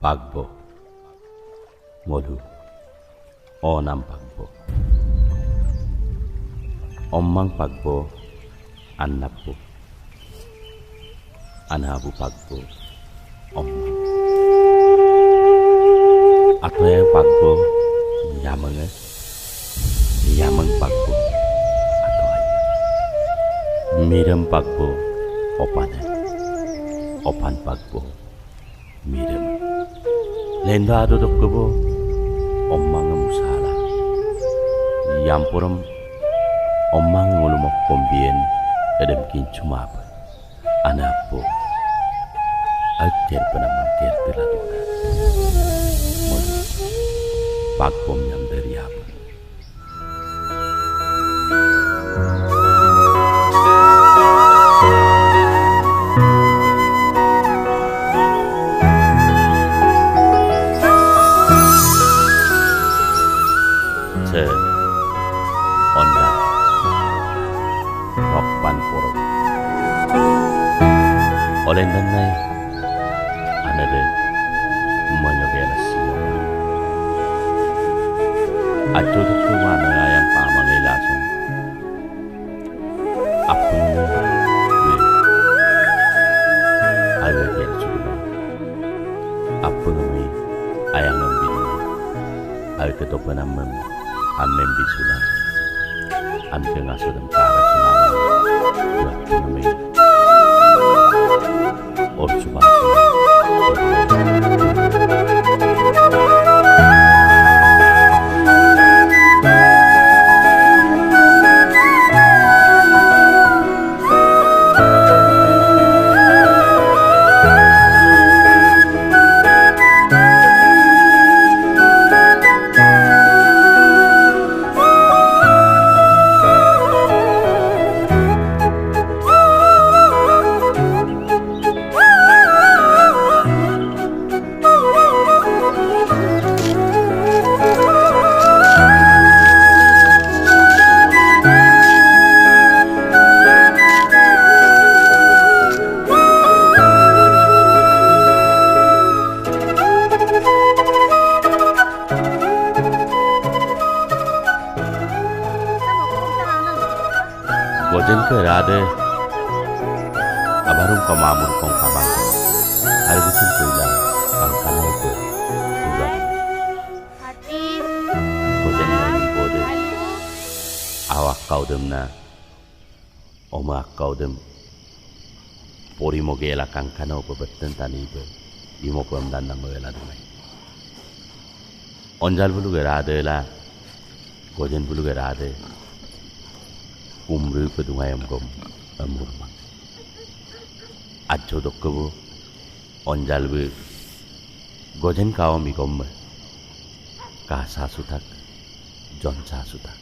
Pagbo Molu Onam Pagbo Omang Pagbo Annapu Anabu Pagbo Omang Atoy Pagbo Yamang Yamang Pagbo Atoy Miram Pagbo Opan Opan Pagbo Miram Lenda ado dokbo Omang musala Yampuram Omang ngulumok pombien Edem kincumap Anapo Alter penaman terladuka Molu Pagpom yang dari apa Ondan Rokpan Porok Oleh nanay Anade Menyogela siya Ato tuwa na yang pamangay lasong Apong na Ayaw yan sulo Apong na ayang ng binu Ayaw katopa naman Amen bisulan Ante ngaso dan cara selamat Ya kami Or subasa Gojen ke rade Abarum pamamur kong kabang Hari bikin kuila Angkanau ke Tugas Hatis Gojen yang bode Awak kau demna Oma kau dem Pori mogela kangkanau ke betten tani ke Imo pemdan nang mogela dumai Onjal bulu ke rade la Gojen bulu ke rade Umru kedua yang gom amurma. Ajo dokkebu onjal bu gojen kau mi gom kasa sutak jonca sutak.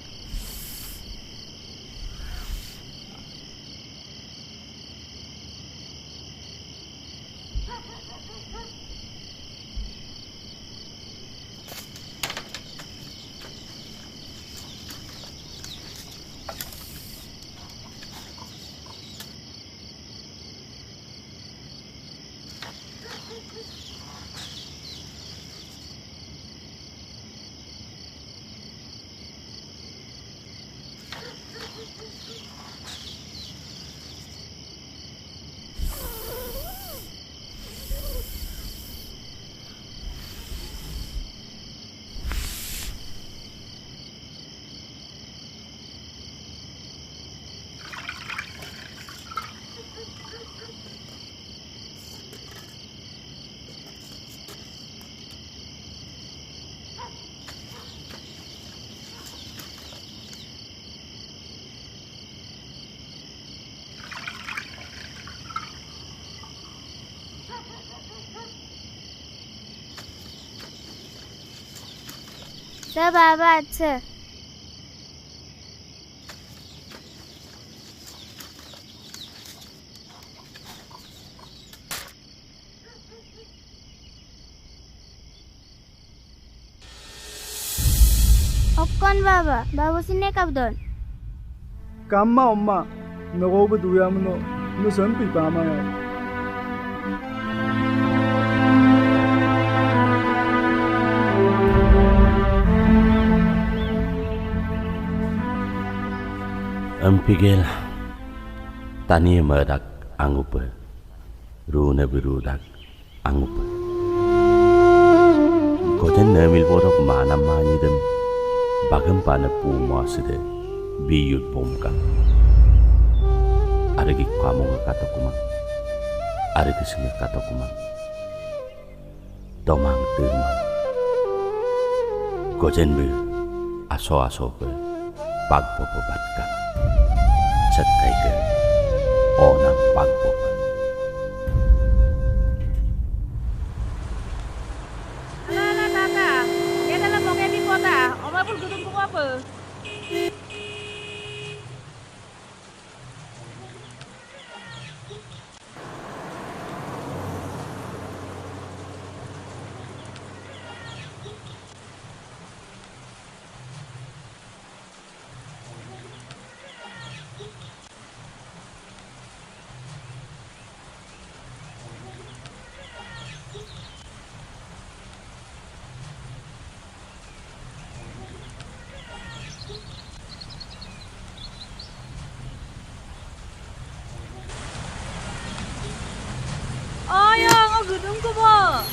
Sebabat se. Okkon baba, babu sini kabdon. Kamma omma, nagobu duyamuno, no sampi pamaya. Empigel tani medak angupe rune berudak angupe goten nemil bodok mana manyidem bagam pana pu maside biyut bomka arigi kamu kata kuma arigi singa kata kuma domang terma gojen be aso ke pagpopo batka sekai ke onang pagpopo Alah kakak, dia dalam mau di kota, oma pun gedung apa? Oh ya, ngau gedung ku bo.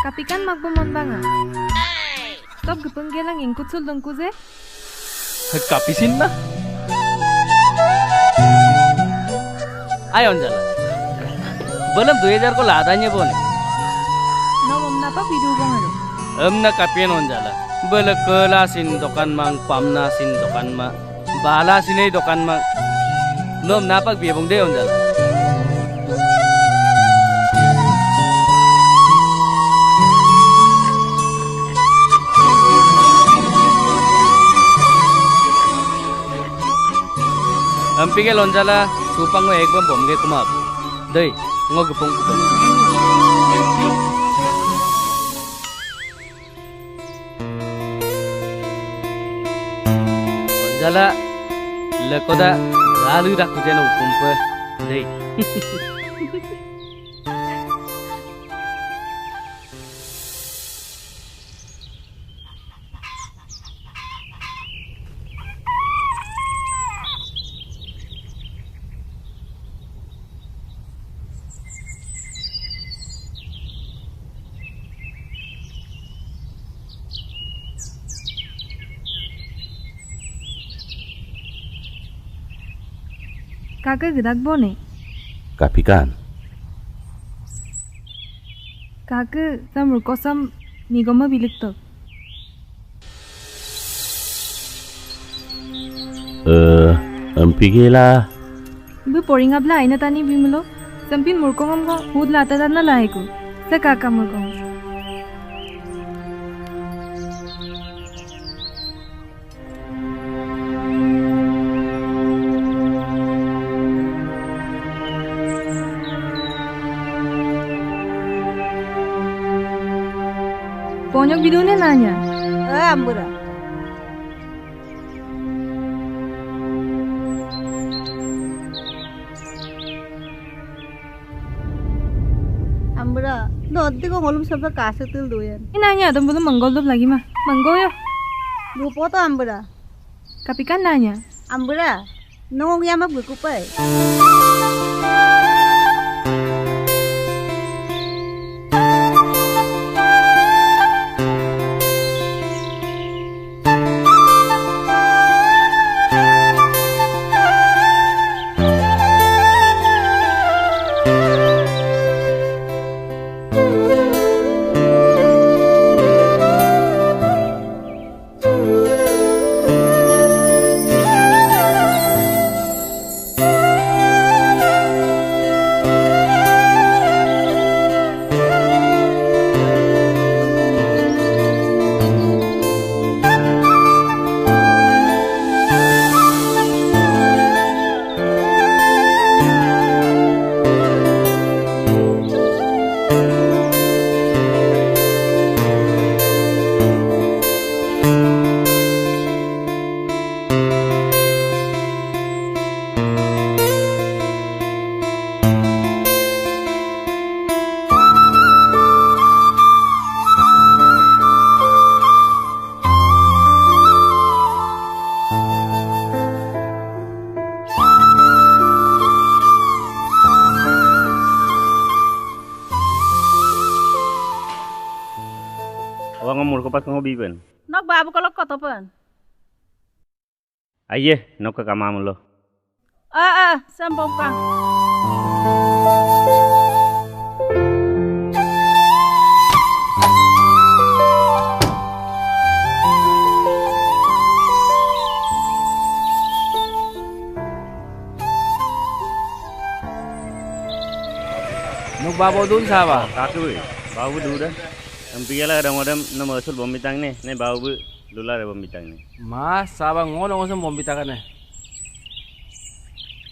Kapikan magbomon banga. Stop gepenggelang yang kutsul dengkuze. Kapisin na. Ayo jalan. Belum 2000 ko ladanya bone. Nom napa video bangalo. Amna kapian on jala. Bela kelasin dokan mang pamna sin dokan ma. Bala sine dokan mang. Nom napa biebong de on jala. Ampike lonjala supang ngo ekbam bomge kumap dei ngo gupong kupong lonjala lekoda galu dak kujeno kumpa dei Kakak gedak bone. kapikan Kakak samur kosam nigoma bilik to. empigela Bu poring abla aina tani bimlo. Sampin murkongam ko hud lata dana laiku. Sa kakak murkong. Ponyok bidune nanya. Ambura. Ambura, no nanti kok ngolum sampai kasih til doyan. Ini nanya dong belum menggolop lagi mah. Menggo yo. Lupa tuh ambera. Tapi kan nanya. Ambera. Nongong yamak berkupai. Awang umur ko pas ngobi ben. Nok babu kalau kota pen. Aye, nok ka kamam lo. Sambung kang. Nuk babo dun saba. Kaku babu duda. Ampiala kadang-kadang nama asul bom bitang ne babu lula bom bitang ne. Mas saba ngono ngosem bombita kan eh.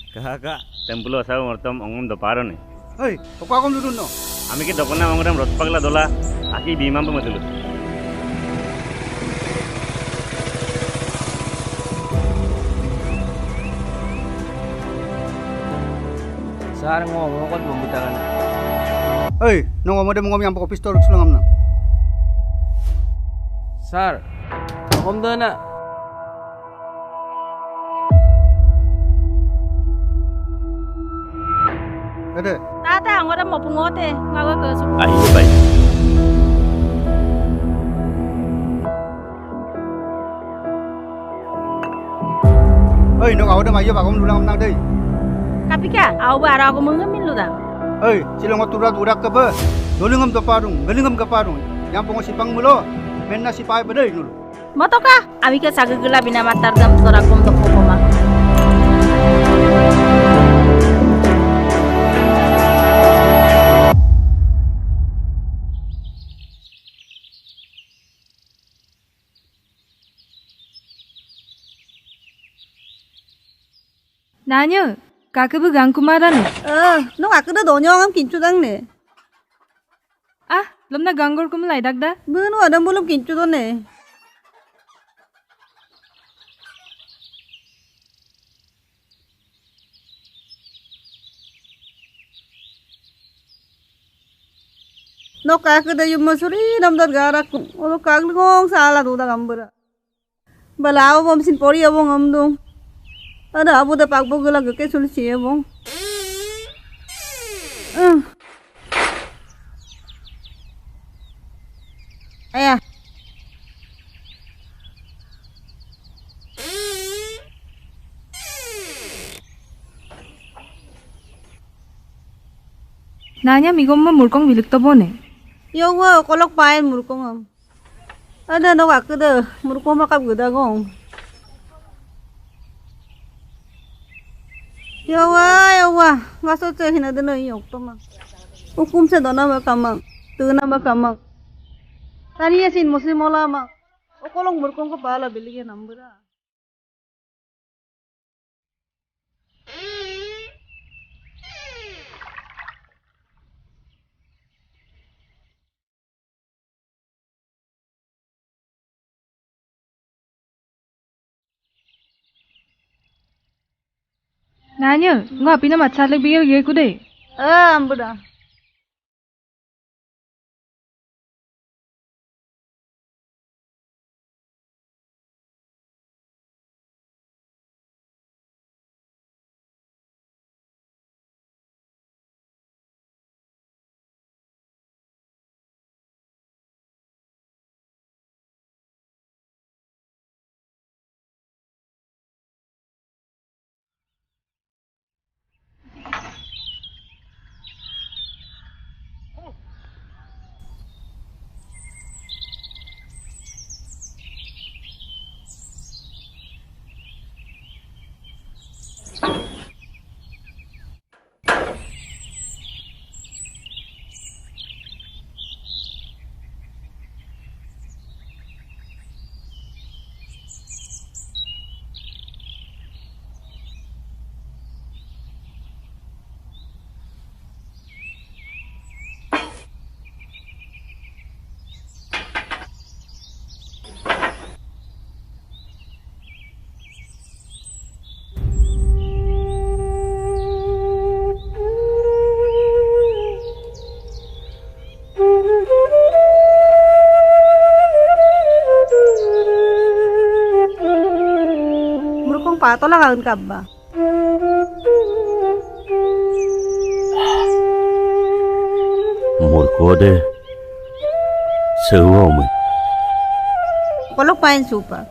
Kakak, templo asal mortom ongom do paro ne. Hei, kok aku duduk no? Ami ke dokona mangudam rospagla dola aki bimam pematulu. Sar ngomong kon bombita kan. Hei, nong ngomong yang pokok pistol sulangam na. Sar, om dana. Ada. Tata angora mau pungote ngawa ke su. Ayo baik. Hei, nong awak dah mayu bakom dulang nang deh. Kapika, au bara aku mengemin lu dah. Hei, silang oturat urak ke be. Dolingam to parung, galingam ke parung. Yang pokok sipang mulo, menna sipai bedai nulu. Motoka, ami ke saga gela bina matar dam sorakum to pokoma. Nanya, kakak bu gang kumaran. Nong aku dah donyong am kincu dang ne. Ah, belum na ganggur kum lai dak da. Benu ada belum kincu tuh ne. Nok aku dah yuma suri nam dar garak. Olo kagli ngong salah tuh dah gambara. Balawo bom sin pori abong amdong. Ada abu dah pak bogela geke solusi abong. Ayah. Nanya migom ma murkong bilik to bone. Yo wa kolok paen murkong am. Ada nok aku dah murkong makap geda gong. Yawa, ngaso ceh hina dena yok to ma. Hukum se dona ma kamang, tuna ma kamang. Tani yasin muslim ola ma. Okolong murkong ko pala bilige nambura. Nanya, ngapin na matsalek bigel ge kude. Ambura. patola kan kabba. Murko de sewa me Kolok pain supa.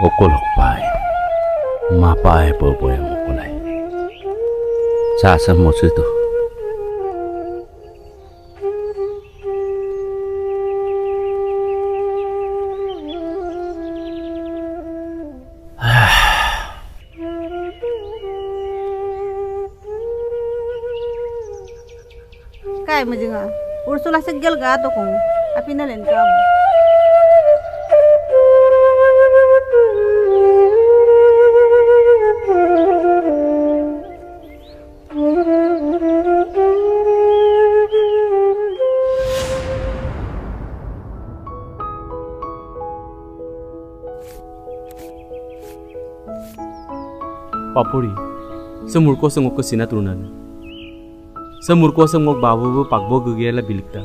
okolok pai mapai popo yang okolai sasa mo situ Kai majinga. Ursula segel ga to kong. Api na len kamu. Papuri, semurko sengok ke sina turunan. Semurko sengok babu pakbo gugela bilikta.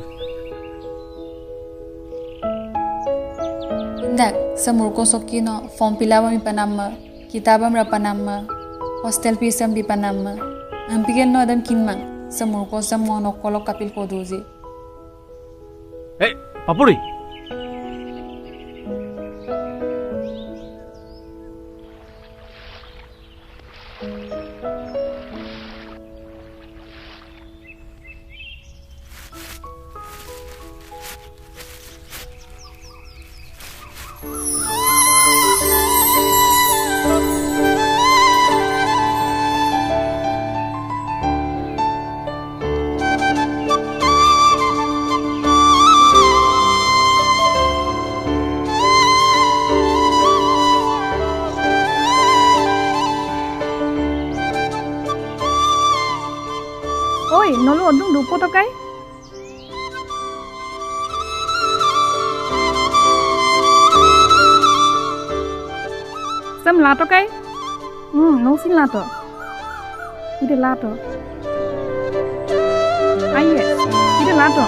Dak, semurko sokino form pilawam ipanamma, kitabam rapanamma, hostel pisam bipanamma. Ampigen no adam kinmang, semurko semmo nokolo kapil koduzi. Hey, Papuri. Oi, nolu odung dupo to kai? Sam lato kai? No sin lato. Ide lato. Aye, ide lato.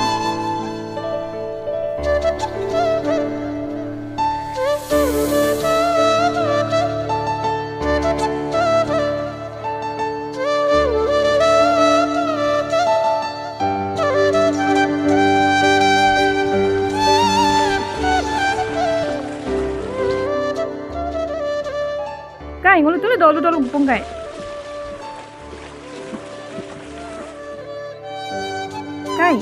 Kai, ngolu tulu dolu upong kai. Kai.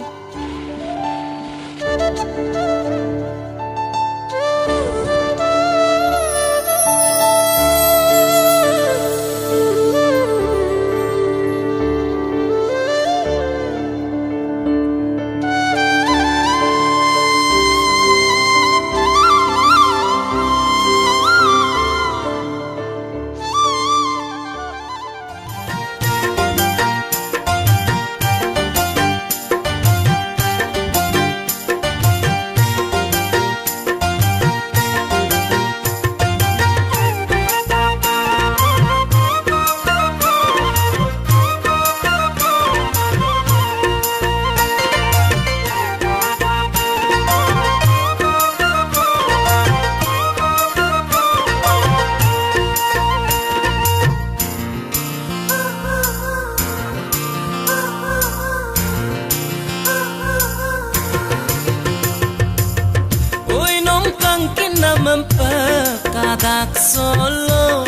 Kadak solo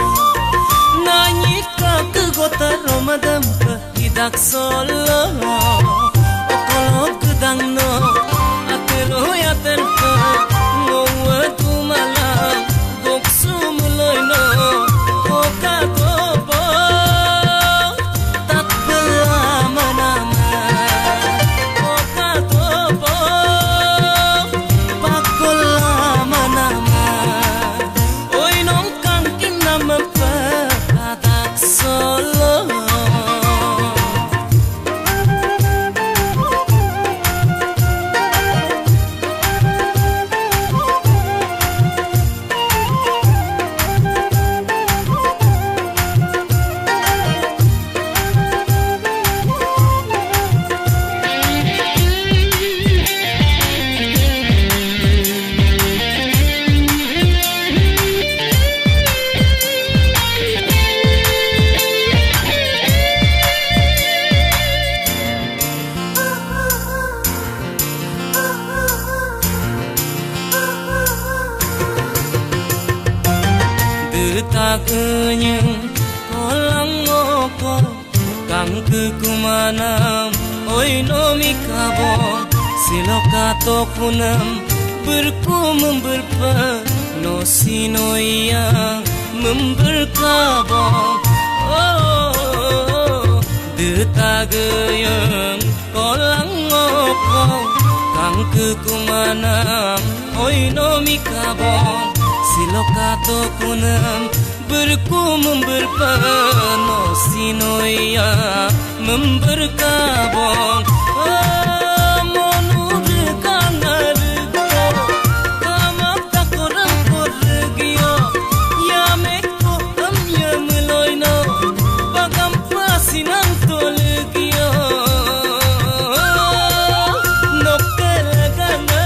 Nanyi ke gota romadam hidak solo Okolok gedang no Atero ya terka Ngowe tu malam Goksu muloi no Koka topo Tak belama nama Koka topo Pakol lama nama tagenyeng kolang ngoko kang kekumanam oi nomi kabong siloka tokunam berkumum berpa no sinoyang memberkabong oh detageyeng kolang ngoko kang kekumanam oi nomi kabong siloka tokunam berkumum berpano sinoya memberkabong monu berkangargo kamak takorang korgio ya meko amya meloino bagam pasinang tolgio nokkelagana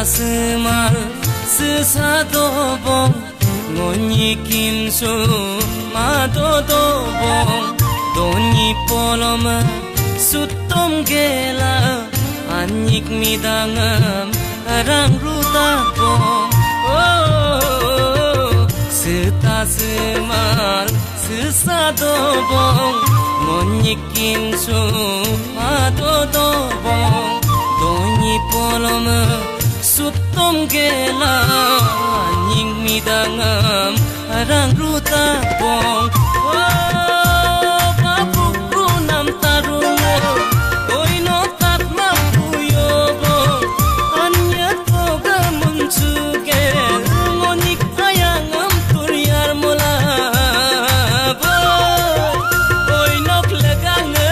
semar sesadobong ngonyikin su madodobong doni poloma sutom gela anyik midangam arang rutabong oh seta semar sesadobong ngonyikin su madodobong doni poloma sutom gela anying midangam arang rutabong oh kapukru nam tarungo oino tat mapuyobo anya toga muncuge ngonik ayangam turyar mola oinok leganga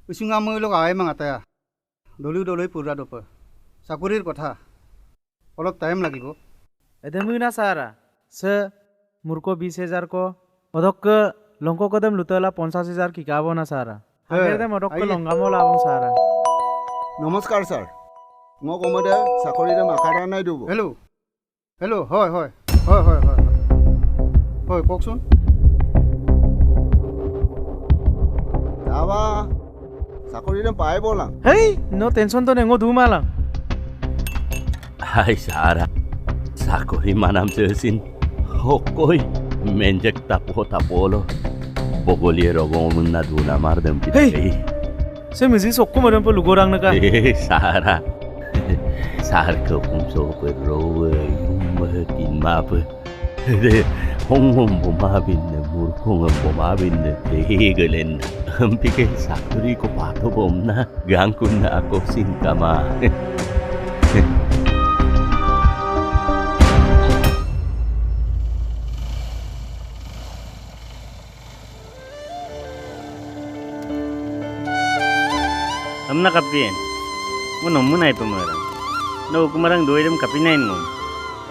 Usunga melo gawe mangata dolu doloi pura dopa sakurir kotha olop time lagibo edemuna sara se murko 20,000 ko odok longko kodam lutala 50,000 ki kabo na sara agerde modok longamo labong sara নমস্কাৰ স্যার মই কমদে চাকৰিৰে মাকাৰা নাই দিব hello' hello' হয় হয় হয় হয় হয় হয় কওকচোন যাবা চাকৰিৰে পাই বলাং হেই নো টেনশন তো নেঙো দুমালাং Hai Sara, sakori manam sesin, hokoi menjek tapolo, bogoliero gomun na duna mardem pitei. Se mizi sokku madam po lugorang naka. Sara, Sar ko kumso ko rowe, kin map. Hong bomabin ne murkong bomabin ne tegelen. Hampike sakori ko pato bomna, gangkun na ako sintama. Amna kapien, mo nomu nai pemarang, no kumarang doiram kapinain ngom.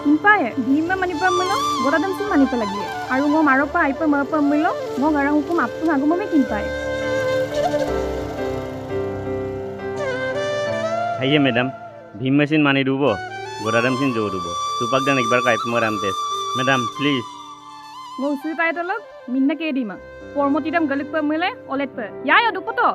Impaye, bhima manipa mulo, goradam si manipa lagi. Aru ngom aropa aipa mapa mulo, ngom garang hukum aptu ngagu mame kimpaye. Aye madam, bhima sin mani dubo, goradam sin jo dubo. Tupak dan ekbar kai pemaram tes. Madam, please. Ngom usul paye tolok, minna ke dima. Pormotidam galik pa mule, olet pa. Ya ya dupoto.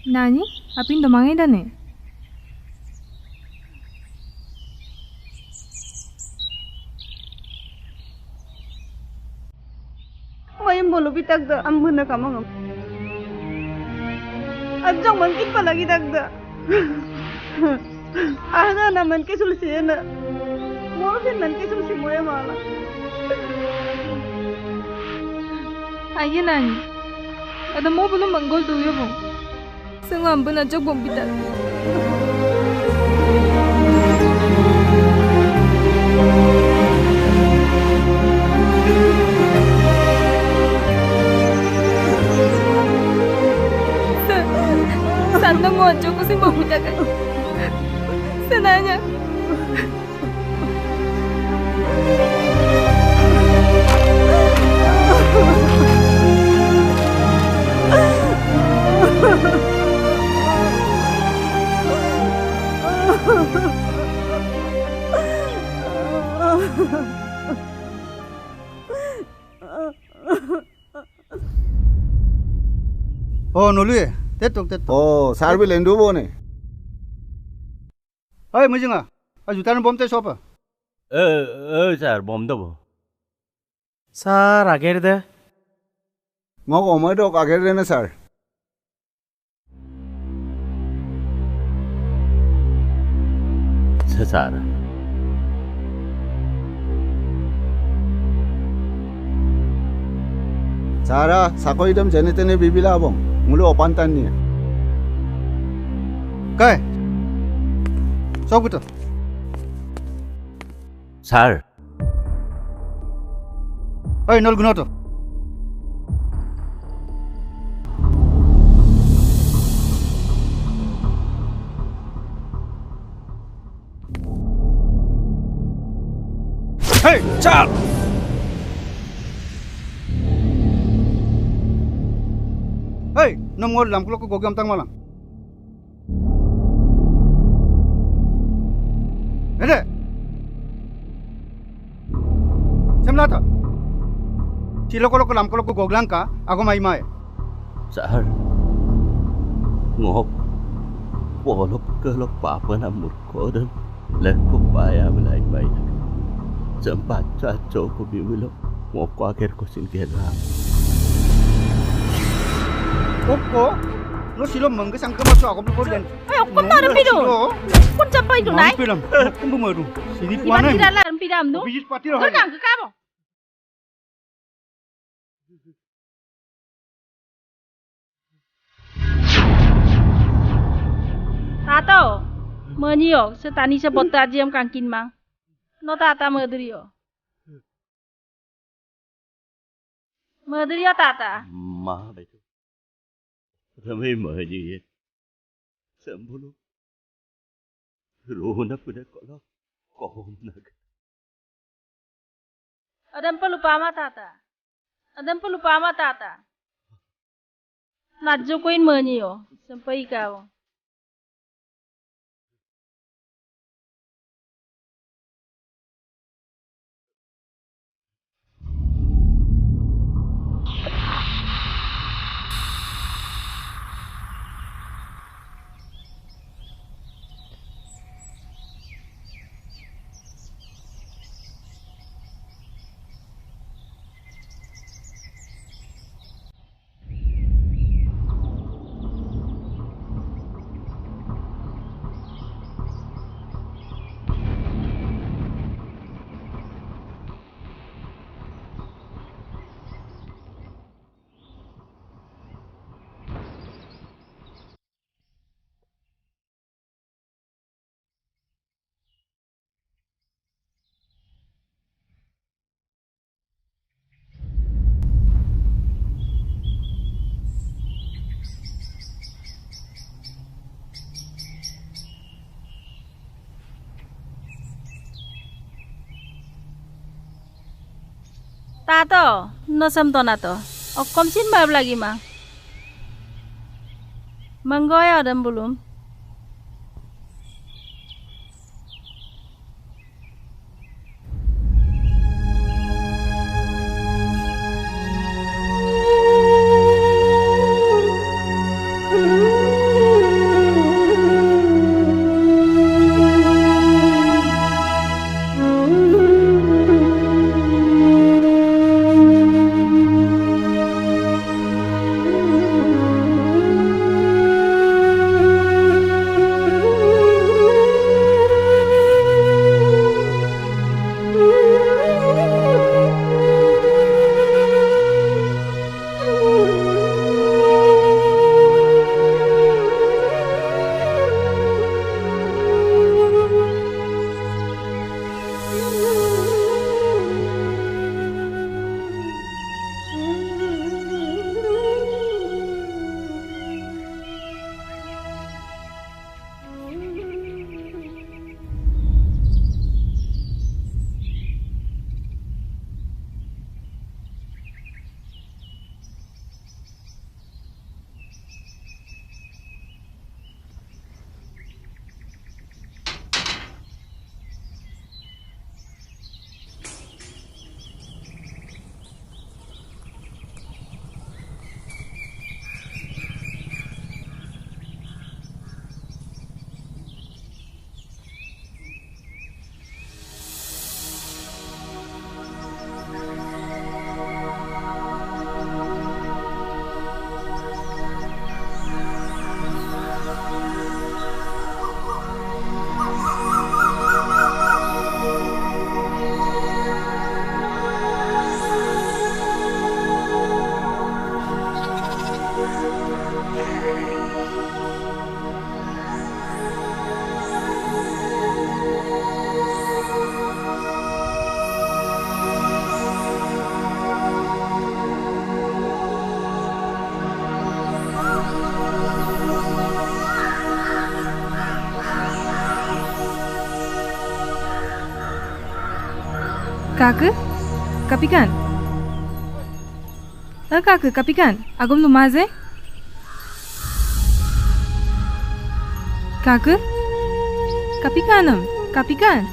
Nani? Apin domangai dane? Mayam bolu bitak da ambuna kamangam. Ajang mungkin palagi tak da. Ahna na man ke sulsi na. Mo fin man ke sulsi moya mala. Aye nani. Ada mo belum manggol tu ya bang. Sengaja ambuna ajak bom bitak. Sandang mo ajak ko si bom bitak. Senanya. Oh, nolue. Tetok. Oh, sar bi lendu bo ne. Hey, mujinga. Ajutan bom te sopa. sir, bom dabo. Sir, ager de. Ngok omai dok ager de na sir. Sir. Sara, sakoi dam jene tene bibila abong. Mulu opantan ni. Kai. Sok betul. Sir. Hey, nol guna tu. Hey, Charles. Hey, nomor lam kalau kau gam tang malang. Ada. Semlata. Cilo kalau lam kalau kau goglang ka, aku mai. Sir. Ngok. Polok kelok papa namur kodan. Lekuk paya melai baik. Sempat caco ko biwilo. Ngok ko akhir ko singgelang. Koko, lo silo mangga sangka masuk aku belum dan. Ayo, kau tak ada pido. Kau capai tu naik. Film, aku belum maru. Sini Iban puana. tidak lah pidam tu. Bijis pati roh. Kau nak ke kamu? Tato, menio, setani sebut tajam kangkin mang. No tata merdrio. Merdrio tata. Ma betul. Ramai maji ya. Sembulu. Rohna punya kalau kau nak. Adam pelupa ama tata. Najjo koin menio, sampai kau. Tato, no samto na to. O komsin bab lagi mang. Manggoy adam belum. Kake? Kapikan? Kake, kapikan? Agom lumaze? Kake? Kapikanam? Kapikan?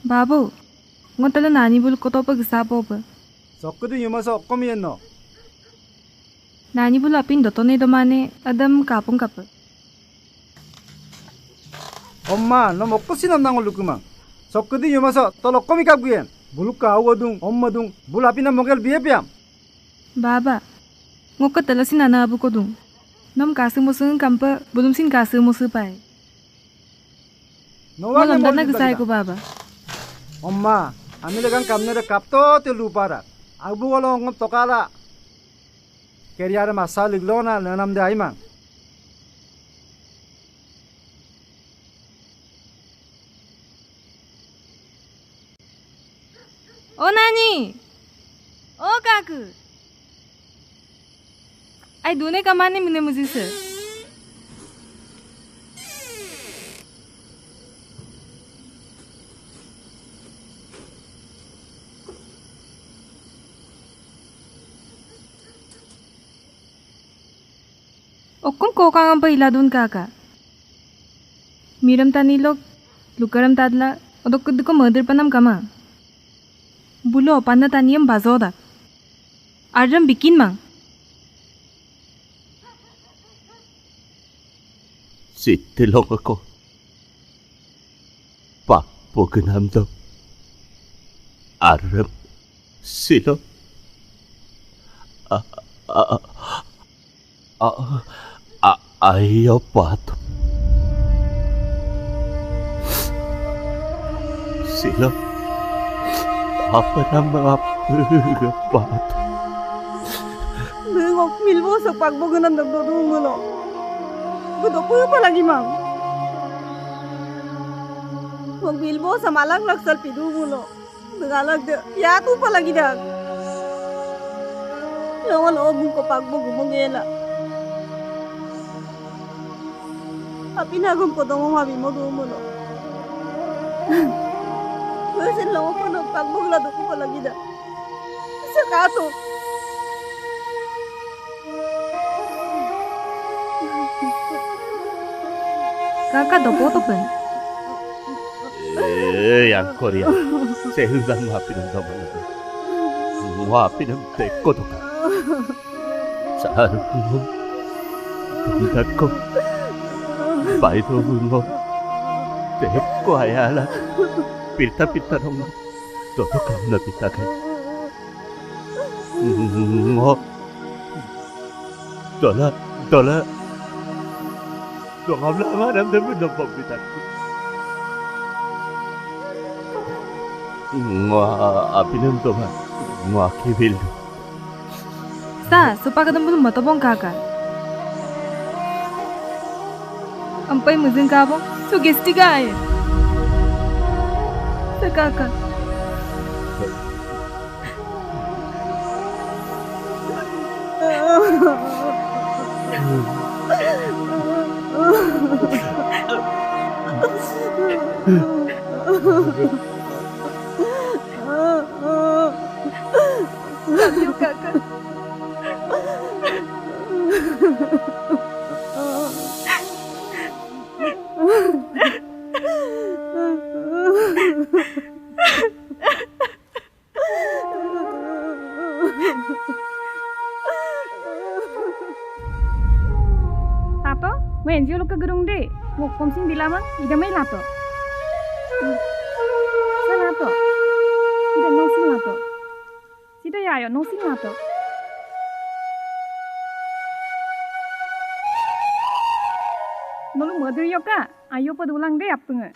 Babu, ngotala nani bul koto pa gisapo pa. Sokkudu yumasa okkomi yenno. Nani bul apin dotone domane adam kapung kapa. 엄마, 너 먹고 시남 낭을 루꾸만. sokkudu yumasa tol okkomi kapguyen. Buluk kawadung, ommadung, bul apina mogel biyepiam. Baba, ngokatala sinana abu kodung. Nom kasu musun kampa bulum sin kasu musu pai. Malam dana gisai ko baba. 엄마, 아미레간 감내를 갑도 때 루파라. 아부걸로 엉업 똑하라. 캐리아르 마사 liglo나 런암데 아이만. Nani? Kaku. Ay dune kamane mine muzise. Okon kokang pa iladun kaka. Miram tani lok lukaram tadla odok ko mother panam kama. Bulo panna taniyam bazoda. Arjam bikin mang. Sitilong ako. Pakpuganamdaw. Aram sila. Ayaw pato. Sila. Apa ng mga pagpato. Nengok milbo sa pagbogan ng nagdodong mo lo. Buto po pa lagi mang. Huwag milbo sa malang laksal pidu mo lo. Nagalag de, yato pa lagi dag. Lawan obong ko pagbog umongela. Apinagom ko dong umabi mo do mo lo. Kasi lang ako ng pagbuglado ko palagi na. Sa kato. Kakak dopo to pen. Yang Korea. Sehingga maafin ang daman ako. Maafin ang teko to ka. Sa harap mo. Tindag ko. Baito mo. Teko ayala. Pita-pita dong. Toto kamu na pita kay. Ngo. Dola. Dongam lama namdaman ng pagpitan ko. Ngo apinam to man. Ngo akibil. Supaya belum matobong kakak. Ampai muzin kabong. Sugesti gaya. Kakak. Love you, kakak. Tato, main jauh ke gedung deh. Mau komsin bilang ida main lato. Sana to, ida nosin lato. Sida ya ayo nosin lato. Nolu madu yoka, ayo padulang deh apa nge?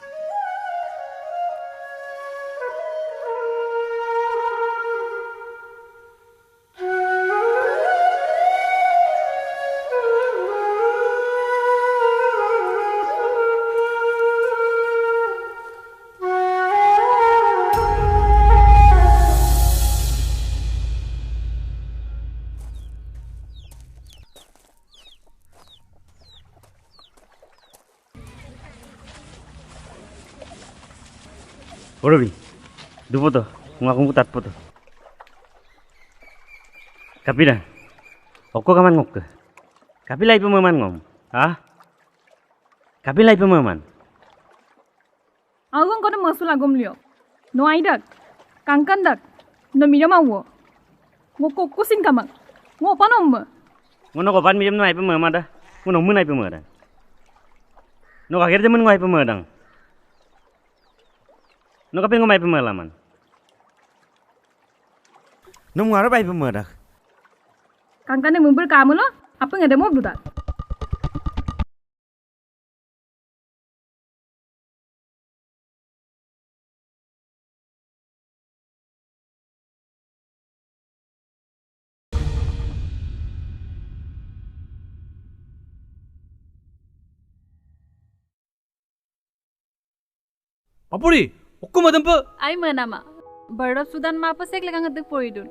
Orobi, dupo to, ngakung kutat po to. Kapila, oko kaman ngok ke? Kapila ipo maman ngom, ah? Kapila ipo maman. Agung kono masul agom liyo. No aidak, kangkandak, no miramawo. Ngoko kusin kamang, ngopanom. Ngono kopan miram no ipo maman dah, ngono mun ipo maman. No kakir jaman ngoi ipo maman. No kapil ngomai pemalaman. No ngara bai pemadak. Kangkane mumbul kamu lo, apa ngada mau budak? Papuri, okko madam pa. Ay manama. Bird of Sudan mapa sek lagang adik pori dun.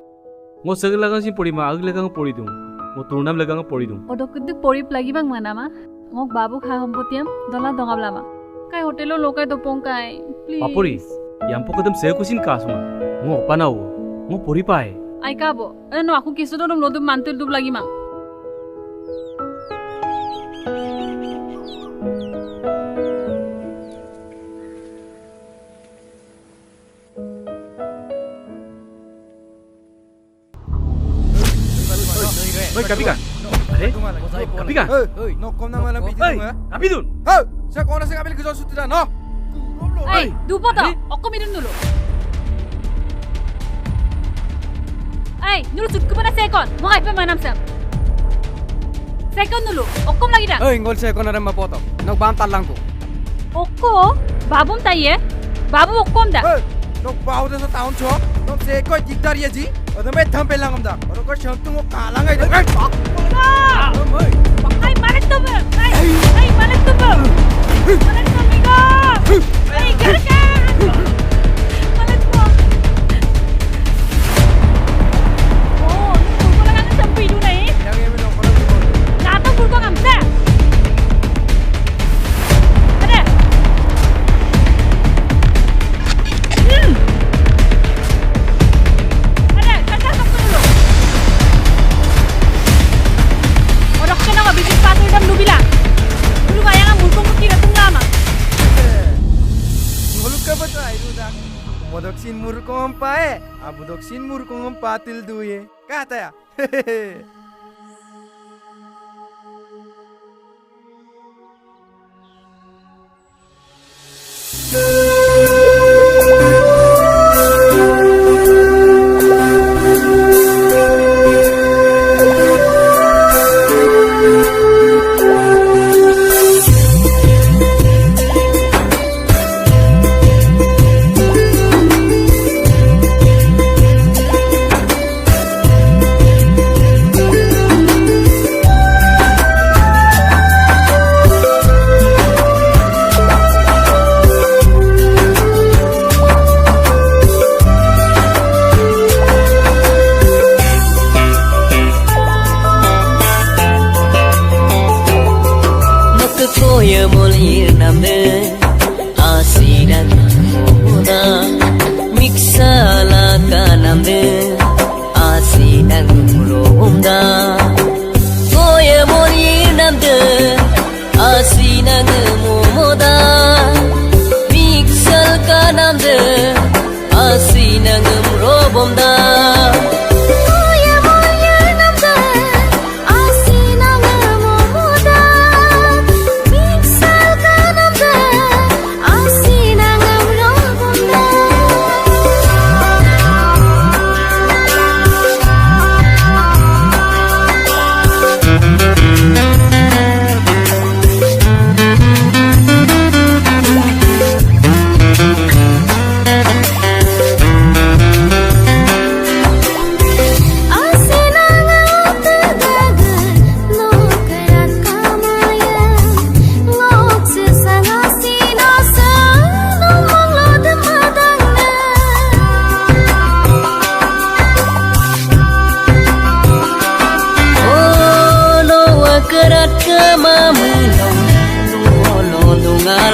Ngo sag lagang sin pori ma ag lagang pori dung. Ngo turnam lagang pori dung. Odok adik pori plagi bang manama. Ngok babu kha hompotiam dola dongab lama. Kai hotelo lokai dopong kai. Please. Papuri, yampo kadam se kusin kasunga. Ngo panau, ngo pori pai. Ay kabo. No aku kisu dom lodum mantul dub lagi mang. Oi, Kapikan. Are? Kapikan. No kom na malam bidun ya. Kapidun. Hey, saya kau nasi ngambil kejual sutra no. Ay, dupo to. Okko midun dulu. Ay, nulu sutku pada sekon. Mau apa manam sam? Sekon dulu. Okkom lagi dah. Hey, ngol sekon ada apa potong? Nok bam talang tu. Okko, babum taye. Babu okkom dah. Hey, nok bau dah setahun cok. Nok sekon jiktar ya ji. Ada mai tham pelang amda. Orang kau shantung ngok kalang ay. Hey, pak. Ay, malas tu ber. Ay, malas tu ber. Malas tu migo. Ay, kerja. Malas tu. Oh, tu kau nak sampai dulu ni? Yang ini nok kau nak. Jatuh pun kau ngamsa. Ada. Ada, kerja sampai dulu. Orang kena nggak bisnis sepatu dan lu bilang, dulu bayangkan mulkong kira tengah. Ngoluk ka ba tayo dah? Modoksin murkong pae, abudoksin murkong patil duye. Kata ya.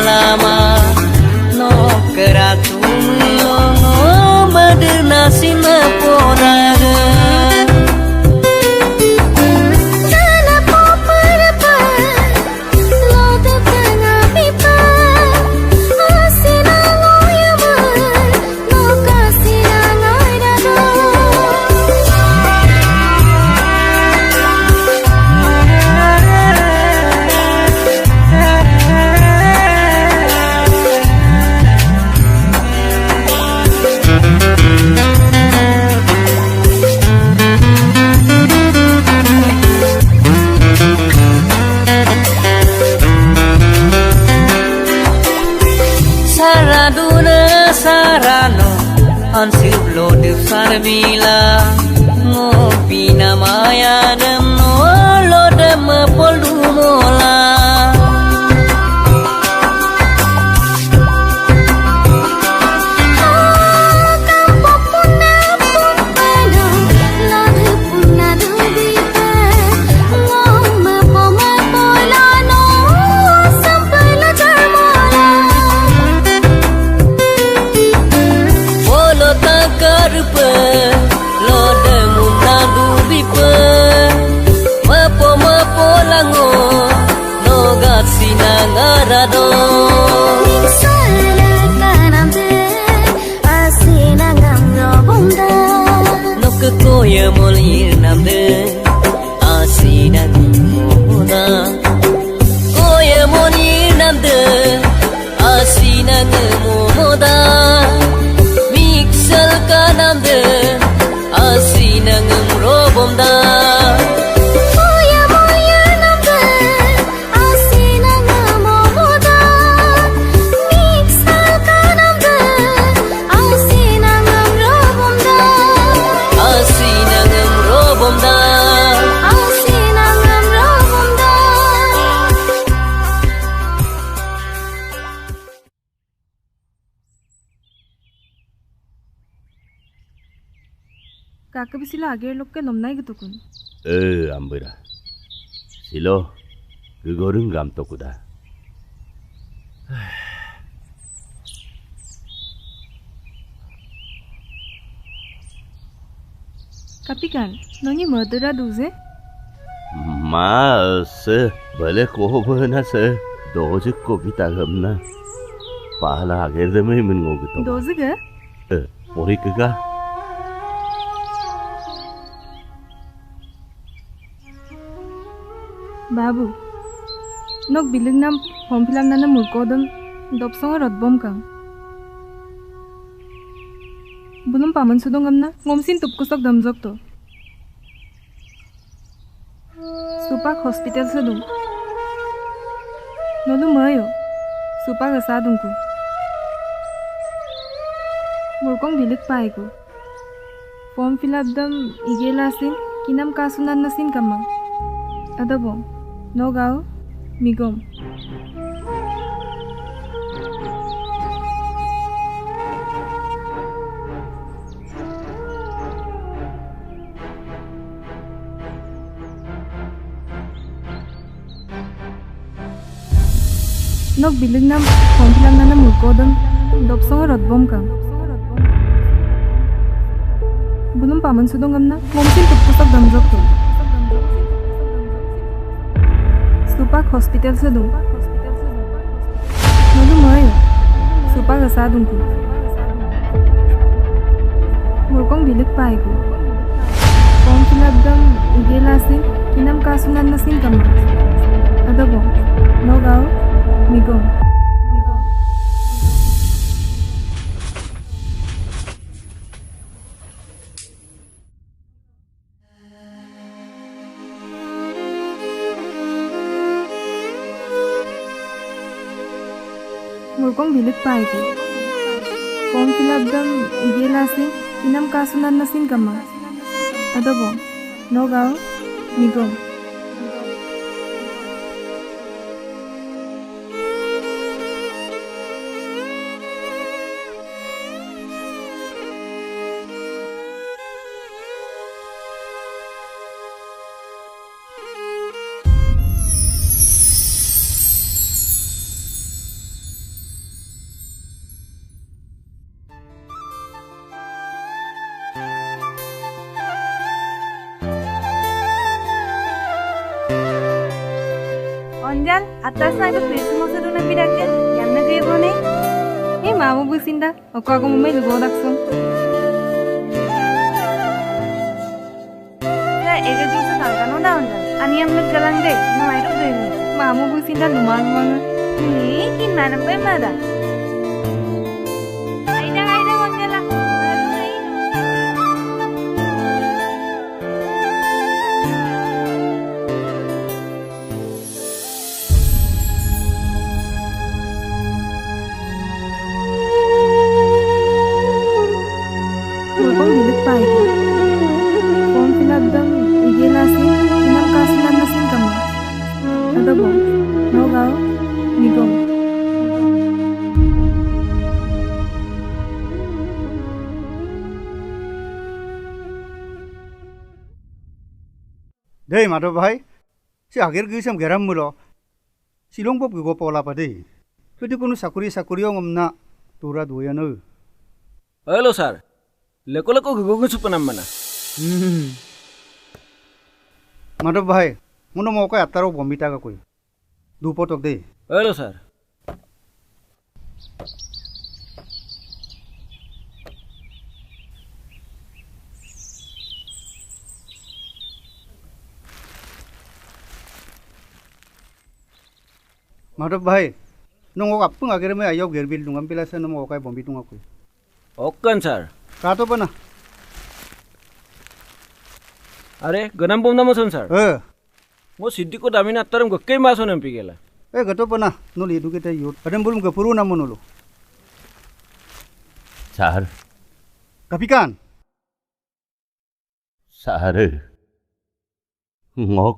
Lama no keratu bila ngopi namaya dem lo dem polu mola Rado Nok koya molir namde asina ngoda Koya molir namde asina ngoda Mixal ka namde asina ngrobomda Kakak bisila ager lok ke lomnai gitu kun. Ambira. Silo, kegoreng gam tokuda. Tapi kan, nonyi murder duze? Ma, se, bale ko bana se, doje ko kita gamna. Pahla ager de mai min ngog to. Doze ga? Pori kega. Babu, nok biling nam form fill up nana murkodam dopsong rodbom kang. Bulum paman sudong amna ngomsin tupkusok damjok to. Supak hospital sedung. Nolu mayo, supak asadungku. Murkong bilik paiku. Form fill up dam igelasin kinam kasunan nasin kamang. Adabong. Nogao, Migom. Nok biling nam kompilang nana murkodam dopsong rodbom kang. Bulum paman sudong amna ngomsin tupkusok damjok to. Supak hospital sedung. Nolu mayo, supak asadungku. Murkong bilik paiku. Form fill up dam igelasin kinam kasunan nasin kamang. Adabong, Nogao, Migom. Murkong bilik paiku. Form fill up dam igelasin kinam kasunan nasin kamang. Adabong, Nogao, Migom. Onjal, atas na iba Christmas ado na bidagyan. Yan na kayo ko ni. Mamo businda. Ako ako mo may lugo daksong. Sa ega juice tangkano na onjal. Aniyam naggalang day. Namayro day mo. Mamo businda lumal mga. Kinanam pa yung mada. Aida, onjala. Murkong bilik paiku. Đây mà đâu vậy? Si akhir gini sam geram mulu. Silong pop gue pola pada. Jadi kono sakuri om na tura dua nu. Halo sir. Leko gue supanam mana? Madam भाई, मुनो मौका आता रो बॉम्बिटा का कोई दूपो तक दे। Hello sir. madam भाई, नोंगो कापुंग आगे में आयो गेरबिल दूंगा पिला से नोंगो का बॉम्बी दूंगा कोई। ओकन सर। का तो बना? अरे गनम बोम नामसन sir. Mo siddi ko dami na taram ko kay maso nang pigela. Gato pa na. No lidu kita yut. Padang bulum ka puro na mo nulo. Sar. Kapikan. Sar. Ngok.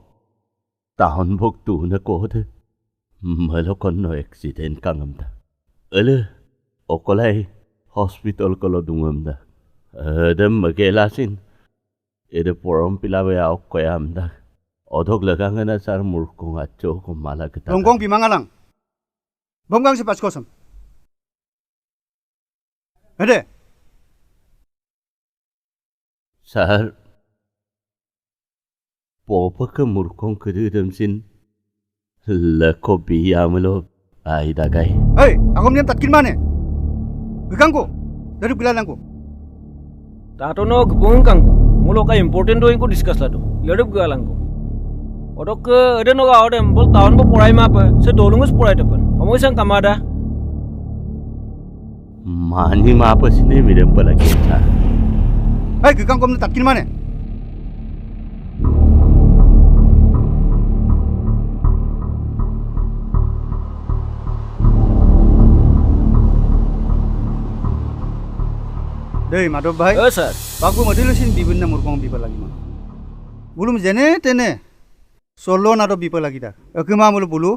Tahun bok tu na ko de. Malo kon no accident kangam da. Ele. Okolai hospital ko lo dungam da. Adam magelasin. Ede porom pilawe au ko am da. Odok lagangan na sar murkong acho ko mala kita. Longgong pimangalang. Bonggang si paskosam. Ade. Sar. Popa ke murkong kedudam sin. Lako biyamlo ay dagay. Hey, ako niyam tatkin man eh. Gagangko. Dari bilanang ko. Tato no gubungin kangko. Mulo ka important doing ko discuss lado. Ledep galang ko. Odok ada no ga odem bol tahun bo porai ma pa se dolungus porai tapan. Amoy sang kamada. Mani ma pa sine mirem pala kita. Hey, gagangko na tatkin man eh. Dei madop bhai. Sir. Bagu madilusin bibin na murkong bipa lagi ma. Bulum jene tene. Solo na do bipa lagi da. Akima mulu bulu.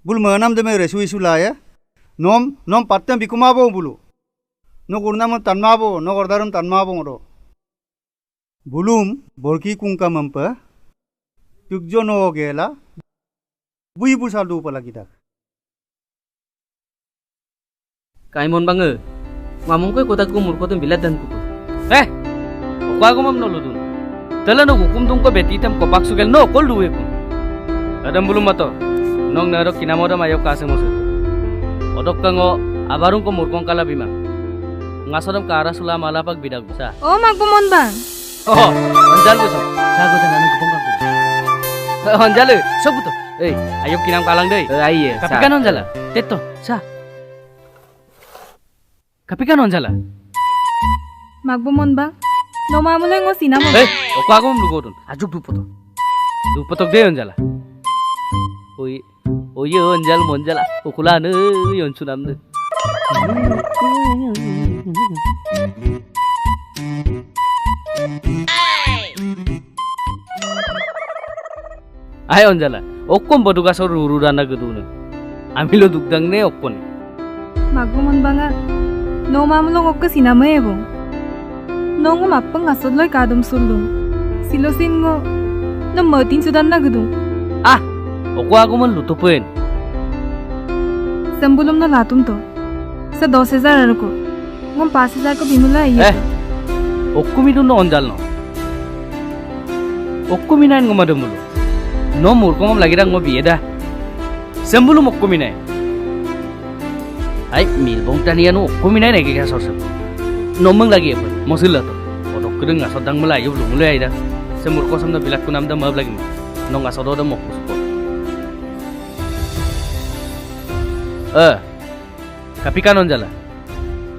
Bul manam de me resu isu laya. Nom patem bikuma bo bulu. No gurnam tanmabo, no gordarum tanmabo ngoro. Bulum borki kungka mampa. Tukjo no gela. Bui busal do pa lagi da. Kaimon bange. Ngamong ko kotat ko murko tum bilat dan kuko. Okwa ko mam noludun. Tala no hukum tum ko beti tam ko baksugel no kol duwe ko. Adam bulum mato. Nong naro kinamoda mayo kase mose. Odok kango abarung ko murkong kala bima. Ngasodam kara sula malapag bidag bisa. Oh magbumon bang. Oh, anjal ko so. Sago tan anong kupong ka ko. Anjal, so buto. Ayok kinam kalang dei. Aiye. Kapikan anjala. Tetto, sa. Kapikan onjala. Magbumon bang. No mamulay ngo sinamo. Okwa ko mlugodon. Ajuk dupoto. Dupotok de onjala. Oye onjal monjala. Okula ne yon sunam ne. Ay onjala. Okkom boduga sor ururana gedune. Amilo dugdang ne okkon. Magbumon banga. No mamulong okka sinamo ebong. Nong mapang asod loy kadum sulung. Silosin ngo. No matin sudan na gedung. Okwa ko man lutupuin. Sambulum na latum to. Sa 10,000 ko. Ngom 5,000 ko bimula iya. Okkumi dun no onjal no. Okkumi nain ngomadumulo. No murkong lagi rang mo bieda. Sambulum okkumi nain. Ay milbong tanian okkumi nain egi ka sorsa. Nomang lagi apa? Mosil to. Odok kedeng asod dang melayu belum mulai ida. Semurko samna bilak kunam da mab lagi. Nong asod da mok suko. Kapikan onjala.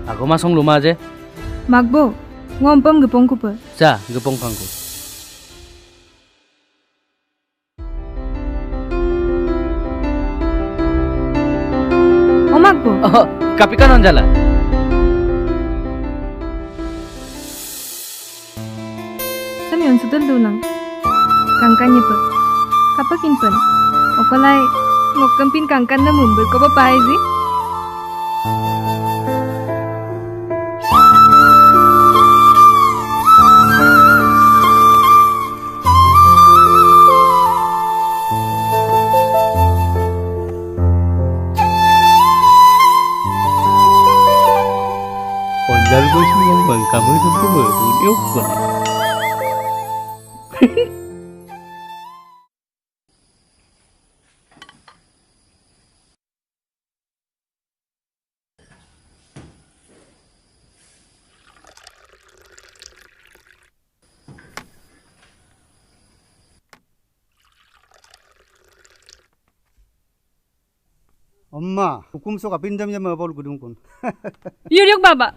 Aku masong luma aja. Magbo, ngompam gepong kupa. Sa, gepong pangku. Oh magbo. Kapikan onjala. Sam yon sudal dulang. Kangkanya pa. Kapakin pan. Okolay, ngokampin kangkan na mumber ko pa paezi. dun yuk kon. 엄마, hukum sok apin jam jam apa lu kudung kun? Yuk baba.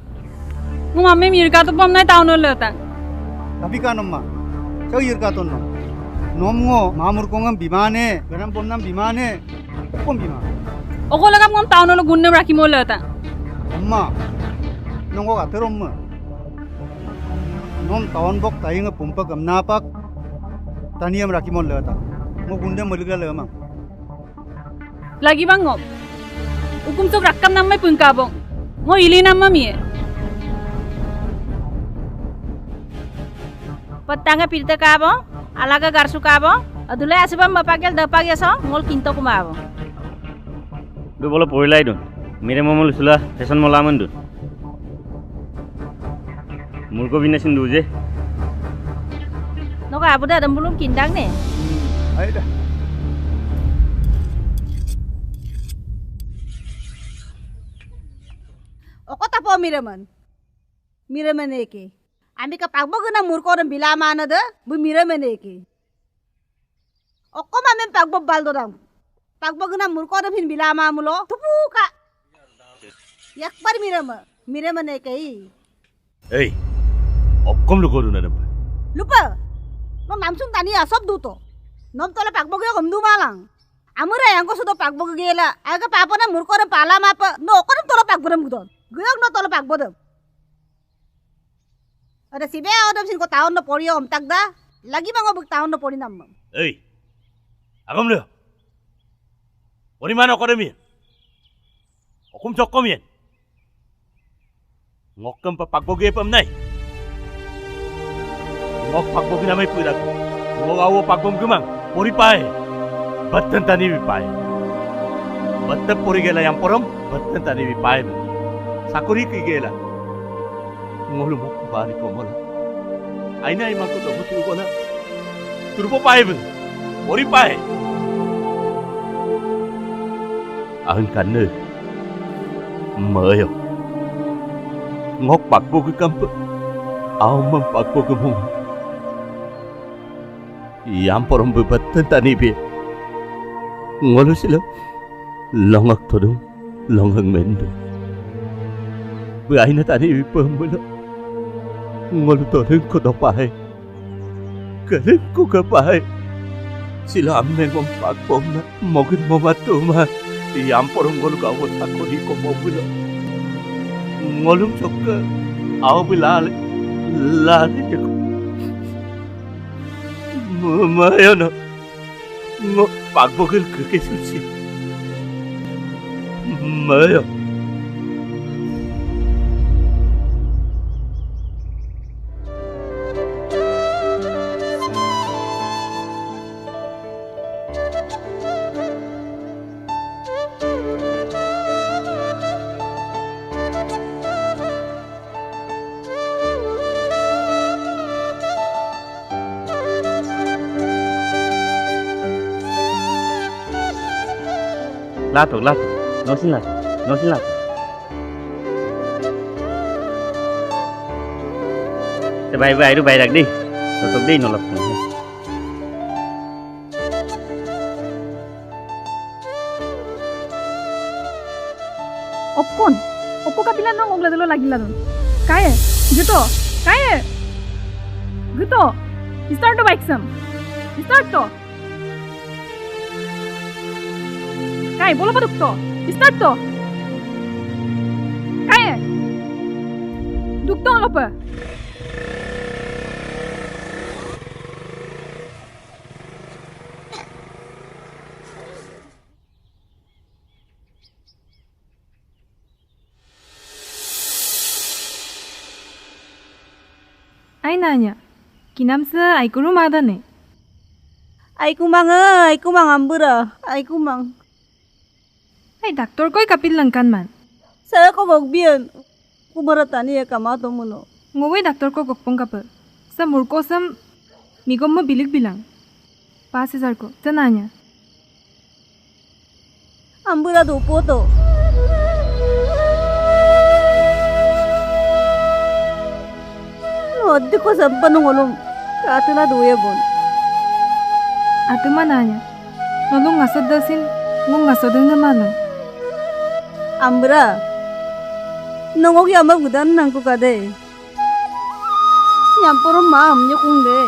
Ngomong mami mirka tu pom nai tahu nol ta. Tapi kan 엄마, 저 irka ton no. Nomgo mamur kongam bimane, garam pomnam bimane, hukum bima. Oko lagam ngom tahu nol gunne raki mol ta. 엄마, nonggo kater 엄마. Nom tahun bok tayang pumpak amnapak, taniam raki mol ta. Ngo gunde meliga lemang. Lagi bang ngom. Hukum sok rakam namai pungka bong. Ngo ili nama mie. Petangga pirte kabo, alaga garsu kabo, adule asibam bapagel dapagya so, ngol kinto kumabo. Du bola poilai dun. Mere momol sula fashion molaman dun. Murko bina sindu je. Noka abuda adam belum kindang ne. Ayo dah. Oko tapo miraman eke. Ami ka pagbo guna murko ram bilama na da bu miraman eke. Oko mamen pagbo baldo ram. Pagbo guna murko ram hin bilama mulo. Tupu ka. Yakbar miraman eke. Hey, okom lu kodu na nampa. Lupa. No namsung tani asop duto. Nom tola pagbo gyo gomdu malang. Amura yang ko sudo pagbo gela. Aga papa na murko ram pala mapa. No oko ram tola pagbo ram gudon. Guyok no tolo pak bodem. Ada si bea odem sin ko tahun no pori om tak da. Lagi bang obuk tahun no pori nam. Hey, agam lu. Pori mana kau demi? Okum cokom yen. Ngokam pa pagboge pam nai. Ngok pagboge namai puidak. Ngok awo pagbom gemang. Pori pae. Batan tani bi pae. Batan pori gela yang porom. Batan tani bi pae. Sakuri kigela. Ngolu mo bari ko mola. Aina imang ko to hutu ko na. Turbo pae bu. Ori pae. Ang kanne. Mơ ngok bạc vô cái cắm áo mâm bạc vô cái mông yam porom bebetan tani bi ngolu sila longak todong longang mendo Aina tadi pembela ngolu todong ko dopai kalen ko kapai sila amme ngom pak pomna mogin momatuma yam porom ngolu kawo takori ko mobula ngolum chokka aw bilal lali ko mayo no ngo pagbogel ke susi mayo Lato, no sin lato. Bay rồi bay đặt đi, tôi đi nó lập. Oppo kapilan nong ogla delo lagi ladon. Kaya, gitu. Start to bike some. Start to. Kaya, bola paduk to. Start to. Kaya. Duk to apa? Ai nanya, kinam se aiku rumah ada nih. Aiku mang ambura, aiku mang. Ai doktor koi kapil langkan man. Saya ko magbiyan, kumaratani ya kamato mo no. Ngowai doktor ko gokpong kapa. Sa murko sam migom mo bilik bilang. 5,000 ko. Tananya. Ambura dupo to. Oddi ko sampanong ulum. Katula duya bon. Ate mananya. Nolong ngasod dasin. Ngong ngasodeng na malang. Ambura. Nongok yama gudan nangku kade. Nyampuro maam nyukung de.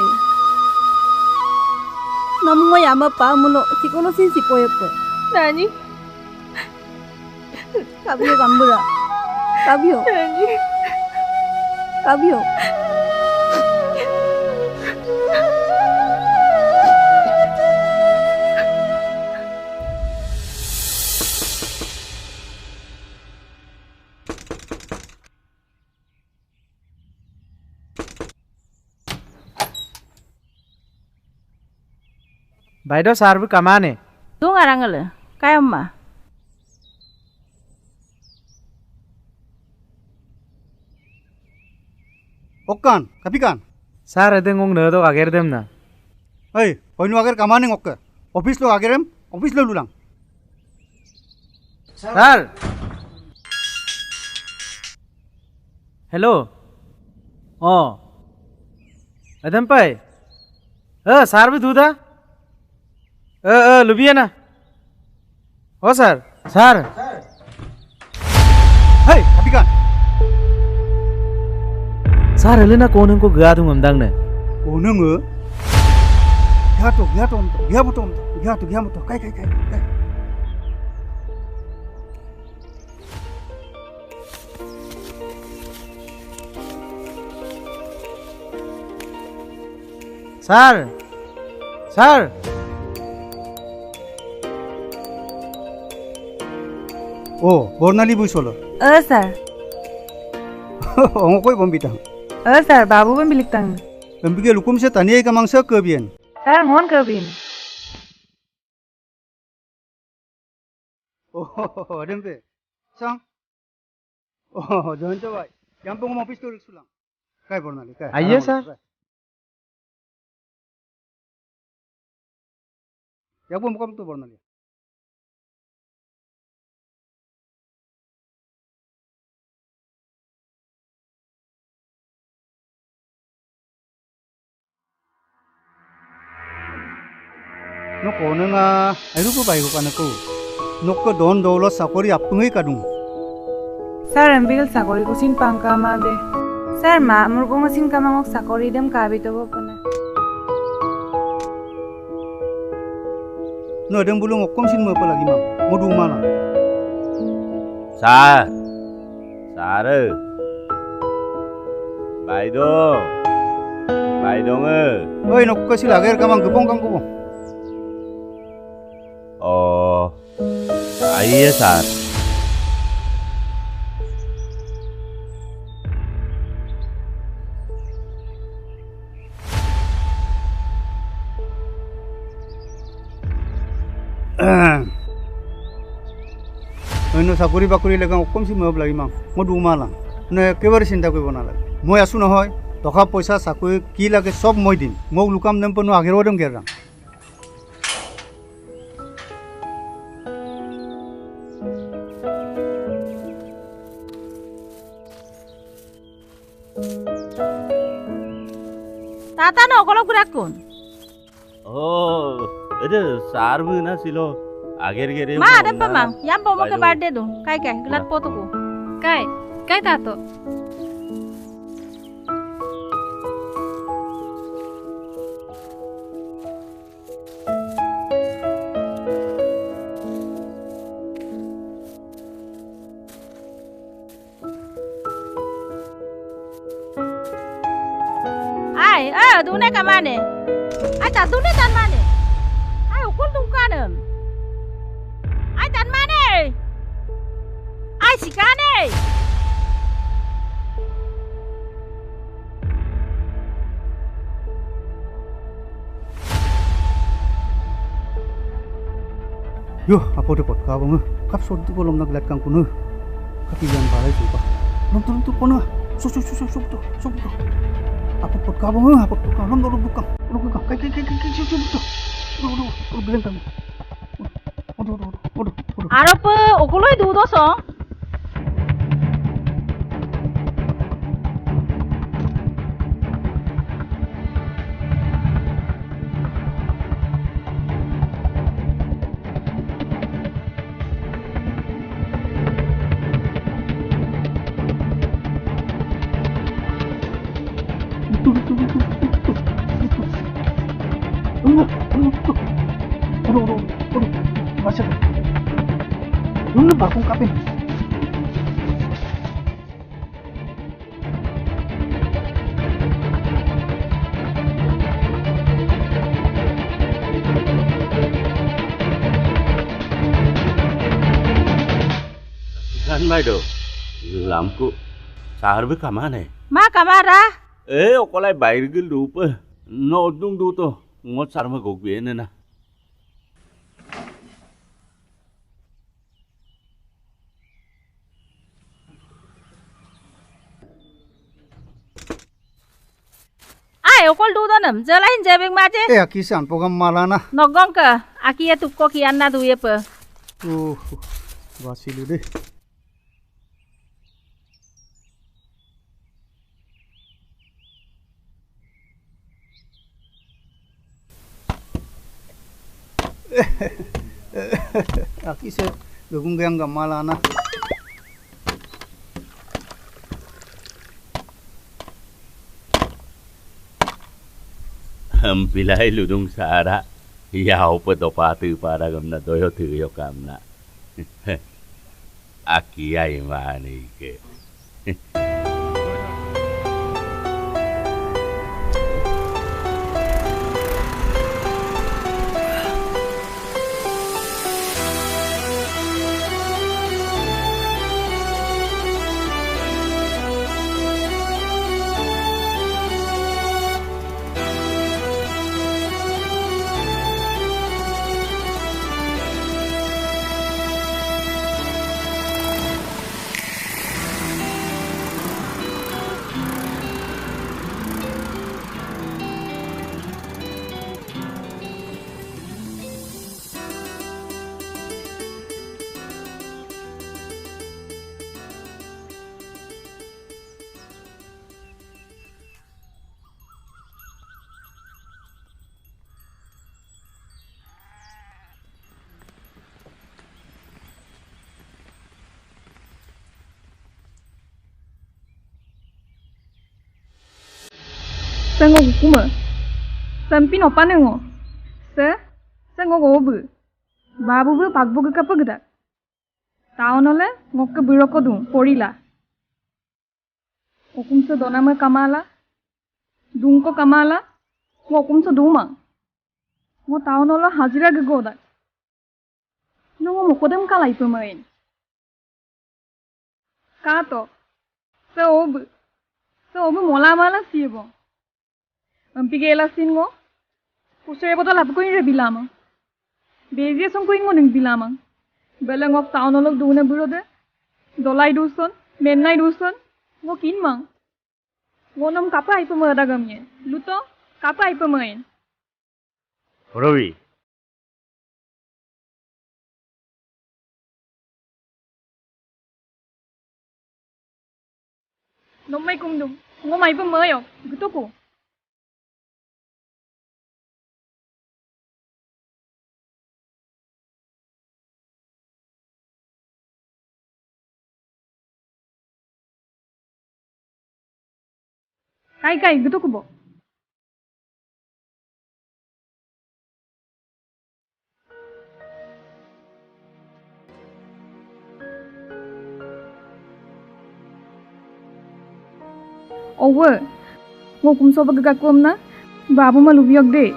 Namu yama pa mulo sikono sin sipoyepo. Nani? Kabio Ambura. Kabio. Nani? Kabio. বাইদেউ চাৰবোৰ কামানে Tuh ngarangel, kayak emak. Okkan, kapikan. Sir এদে ngong নদক আগেৰ দেম না Hey, hoyno agar kamane ngokke. Office lo agerem, office lo lulang. Sir hello' অঁ এদম পাই ছাৰ বি ধুদা লুবিয়ে না ও sir sir Hey, kapikan. Sir হেলে না কোন को गया तुम हमदांग ने Onenge. Gato, gato, gato, gato, gato, kai. Sir sir Oh, Bornali buisolo. Sir. Ongo koi bombita. Sir, babu pun bilik tang. Empike lukum se tani ka mangsa kebien. Sir, mohon kebin. Oh, adempe. Sang. Oh, jangan coba. Yang pengum office tu sulang. Kai Bornali, kai. आइए sir Yang pengum kam tu Bornali. No kono nga ayu ko bai ko kanako. Nokko don dolo sakori aptungai kadung. Sir, ambil sakori kusin pangka ma de. Sir, ma murko ngasin kamangok sakori dem kabito bo puna. No dem bulung okom sin mo palagi ma. Modu mana. Sar. Sar. Baidong. Baidong Oi nokko si lager kamang gepong kang ko. Oh. Iya, Sar. Ono sakuri bakuri lega okom si mo lagi mang. Modu mana. Ne kebari sinta koi bana lagi. Moi asu no hoy. Toka poisa sakuri ki lage sob moi din. Mok lukam dem ponu agero dem gerang. Tata no kalau kurakun. Oh, itu Sar bu na silo. Ager gere. Ma ada pemang. Yang bawa ke birthday tu. Kai gelar foto ku. Kai tato. Dunia ke mana? Aja dunia tan mana? Ayo kul dungkanem. Ay tan mana? Ay sikane. Yo, apa dapat kau bang? Kap sod tu kolom nak lihat kang kuno. Kapi jangan balai tu pak. Nonton tu kono. Subuto. Apa pekabung? Apa pekabung? Lu bukan. Kayak bilang kamu. Aduh. Arop okoloi dudoso. Aduh. Masih. Lu bakung kapin. Kan Maido, lampu sahar be kamane? Ma kamara. Okolai bair gil dupe. No dung du to, ngot sarma gogbe na. Ai okol dudo nam jalain jebeng maje. Akisan pogam malana. Nogong ka akia tukko kian na duye pe. Wasilu deh. Aki se lugung yang malana. Pilai ludung sara. Yau petopatu para gamna doyo tuyo kamna. Aki ai mani ke. Sango kuma. Sampi no panengo. Sango gobu. Babu bu pagbo ke kapagda. Taon ole ngok ke biroko dum porila. Okum se donama kamala. Dungko kamala. Okum se duma. Mo taon ole hajira ge goda. No mo kodem kalai pemain. Kato. Se obu mola mala siebo. Ampigela singo, pusere botol apu koin re bilama. Bezie song koin ngoning bilama. Beleng of town olok dune burode. Dolai duson, mennai duson, ngo kin mang. Ngo nom kapa ipo mada gamye. Luto, kapa ipo main. Rowi. Nom mai kungdum, ngo mai ipo mayo, gitu ko. Kai gitu kubo. Owe, ngokum soba gagakum na, babu malubiog de.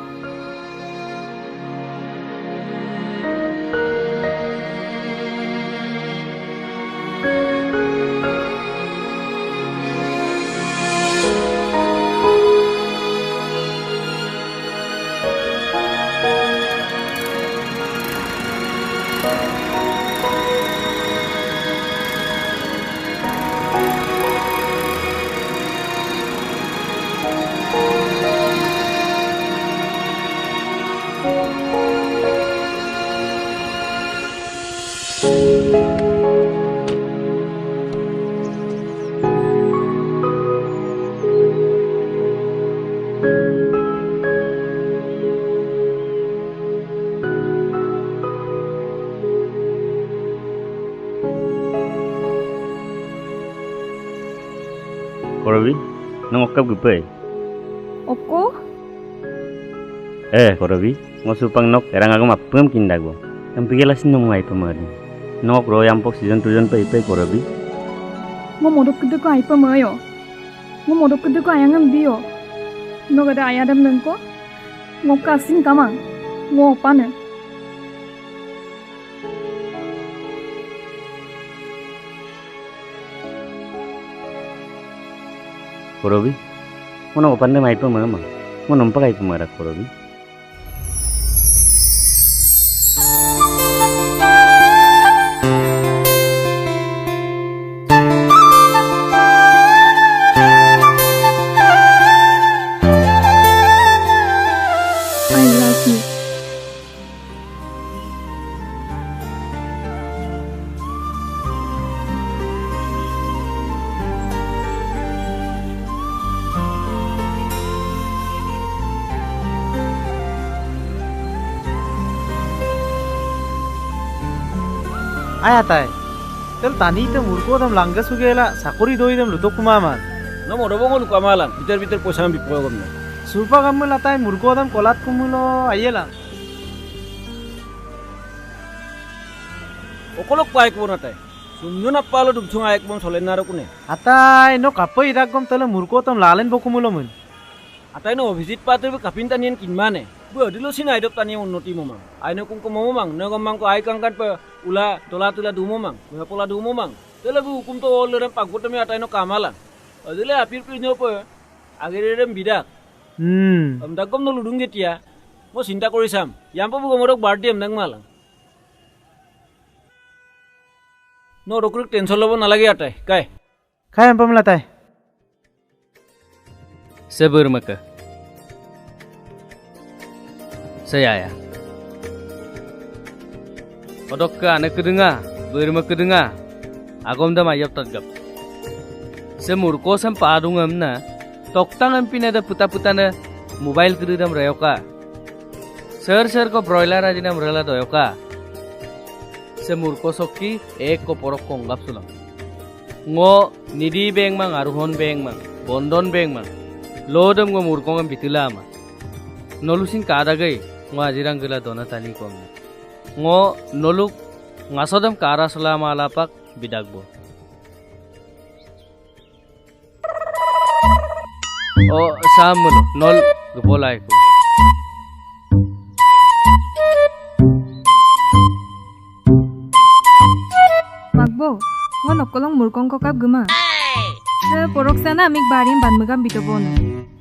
nong okkap gupai. Okko? Korobi, ngosupang nok erang agam appem kindago. Ampigelas nong ngai pemari. Nok ro yampok season tujuan pai korobi. Ngo modok kudu ko ai pemayo. Ngo modok kudu ko ayangam dio. Nog ada ayadam nengko. Ngo kasin kamang. Ngo opane. Korobi, ngono opande mai pemama. Ngo nompak ai pemara korobi. आया ताय तेल तानी ते मुरको दम लांगा सुगेला साकोरी दोई दम लुतो कुमामान न मोरबो कमालां भीतर भीतर पैसा बिपय गमने सुरपा गम्मला ताय मुरको दम कोलात कुमुलो आयेला ओकलक पाय को नाताय सुमनो ना पालो दुमछुं आयक बम सलेना रो कुने आताय नो कापै इदाक गम तले मुरको दम लालेन बकुमुलो मन आताय नो अभिजित पात्र कापिन तानियन किनमाने बदिलो सिनाय दप तानिय उन्नति ममां आइनो कुंको ममां न गमां को आय कांकान पे उला तोला तुला दुममां मेपोला दुममां तेले बु हुकुम तो ओलरे पागोटमे आताय नो कामाला अदिले आपिर पिनो पे आगेरेम बिदा दागम नो लुडुं गेटिया मो चिंता करि साम यामपो बु गमरक बार्थडे एमदां माला नो रोकरुक टेंशन लबो नालागे आताय काय काय एमपमला ताय Sebermaka. Saya. Odok ke anak kedengar, berma kedengar. Agom dah mayap tagap. Semurko sam padung amna. Toktang ampin ada puta na mobile kedudam rayoka. Ser ko broiler aja nam rela doyoka. Semurko sokki ek ko porok konggap sulam. Ngo nidi beng mang aruhon beng mang bondon beng mang. Lodam go murkongam bitila ama. Nolusin kada gai ngo ajirang gila dona tali kom. Ngo noluk ngasodam kara selama alapak bidagbo. Oh samulo nol gepolai ko. Magbo, ngo nokolong murkong kokap gema. Se porok sana amik barim ban megam bitobono.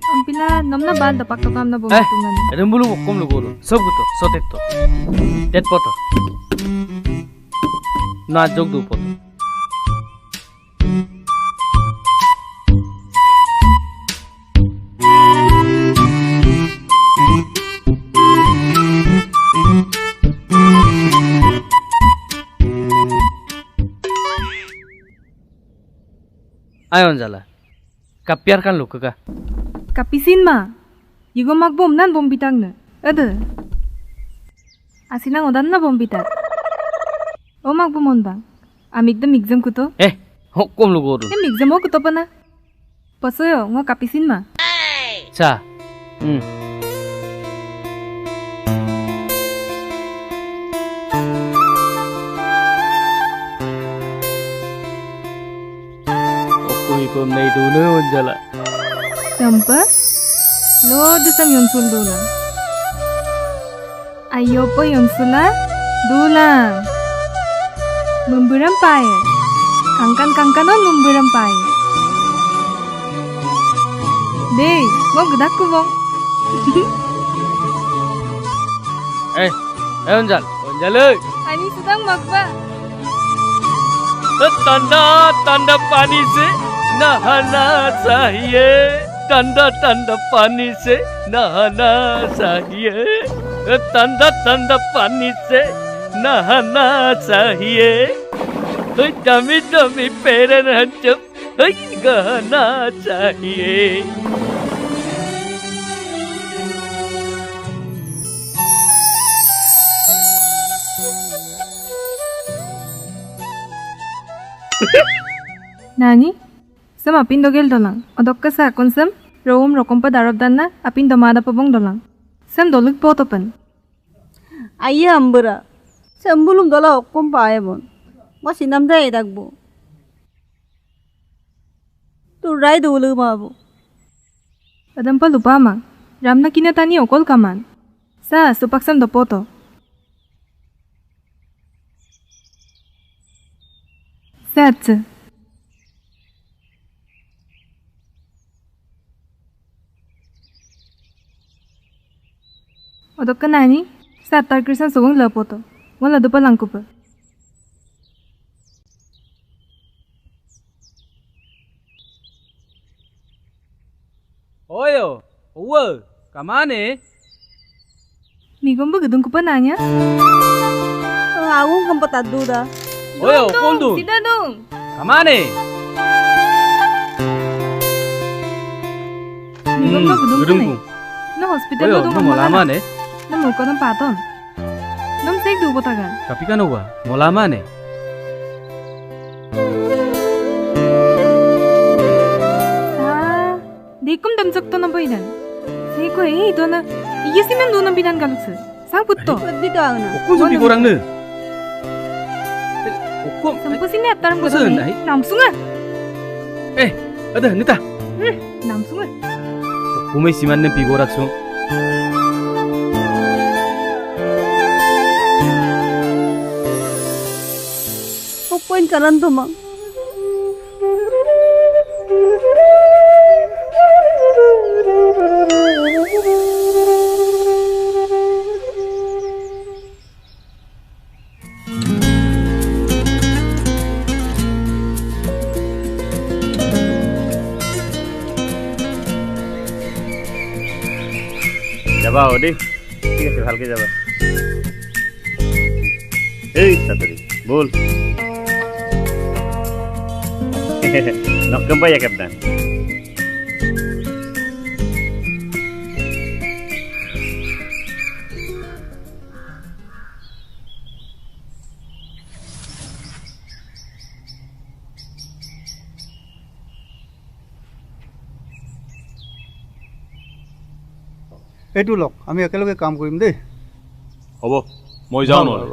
Ampila nomna bal dapak tokam na bumitungan. Rembulu kom lugoro. Sob guto, sotetto. Det poto. Na jog du poto. Ayon jala. Kapiarkan lu keka. Kapisin ma. Yigo magbom nan bom bitang na. Ada. Asinang odan na bom bitat. O magbomon bang. Amigdam exam kuto. Hukum lu guru. Exam o kuto pa na. Pasoyo ngo kapisin ma. Cha. Pom nai dulu onjala. Sampa? Lo desam yonsul dula. Ayo po yonsula dula. Memberam pae. Kangkan on memberam pae. Deh, mau gedak ku bong. Onjal, onjal. Ani sedang magba. Tanda pani se नहाना चाहिए ठंडा पानी से नहाना चाहिए ठंडा पानी से नहाना चाहिए डमी पैर गहना चाहिए Nani? Sem apin dogel dolang. Odok ke sa kon sem rom rokom pa darab dan na apin domada pabong dolang. Sem doluk po topan. Ayah ambera. Sembulum dola okkom pae bon. Mo sinam dai dakbo. Tu rai dulu mabu. Adam pa lupa mang. Ramna kina tani okol kaman. Sa supaksam do poto. Sat. Odok ka nani? Sa tar krisan sugong lapoto. Wala do pa lang ko pa. Oyo, uwe, kamane? Migom ba gedung ko pa nanya? Agung kampat adu dah. Oyo, koldu. Sida dong. Kamane? Migom ba gedung ko gedung. Na hospital Oyo, do no molama ne? Na mulko ng paton. Nam sek du botagan. Tapi kan uwa, molama ne? Dekum damsak to na boydan. Seko do na. Iyesimen do na binan galukse. Sang putto. Di doang na. Okon subi korang ne? Okon. Sampusini ataram ko Masan, doni. Namsunga. Ada nita. Namsunga. Kumay siman ne pigorak so. Okkoin karan to mang. যাবা ওদি ঠিক আছে ভালকে যাবা এই তাড়াতাড়ি বল নকম পাইয়া ক্যাপ্টেন এইটো লওক আমি একেলগে কাম কৰিম দেই হ'ব মই যাওঁ নহ'লে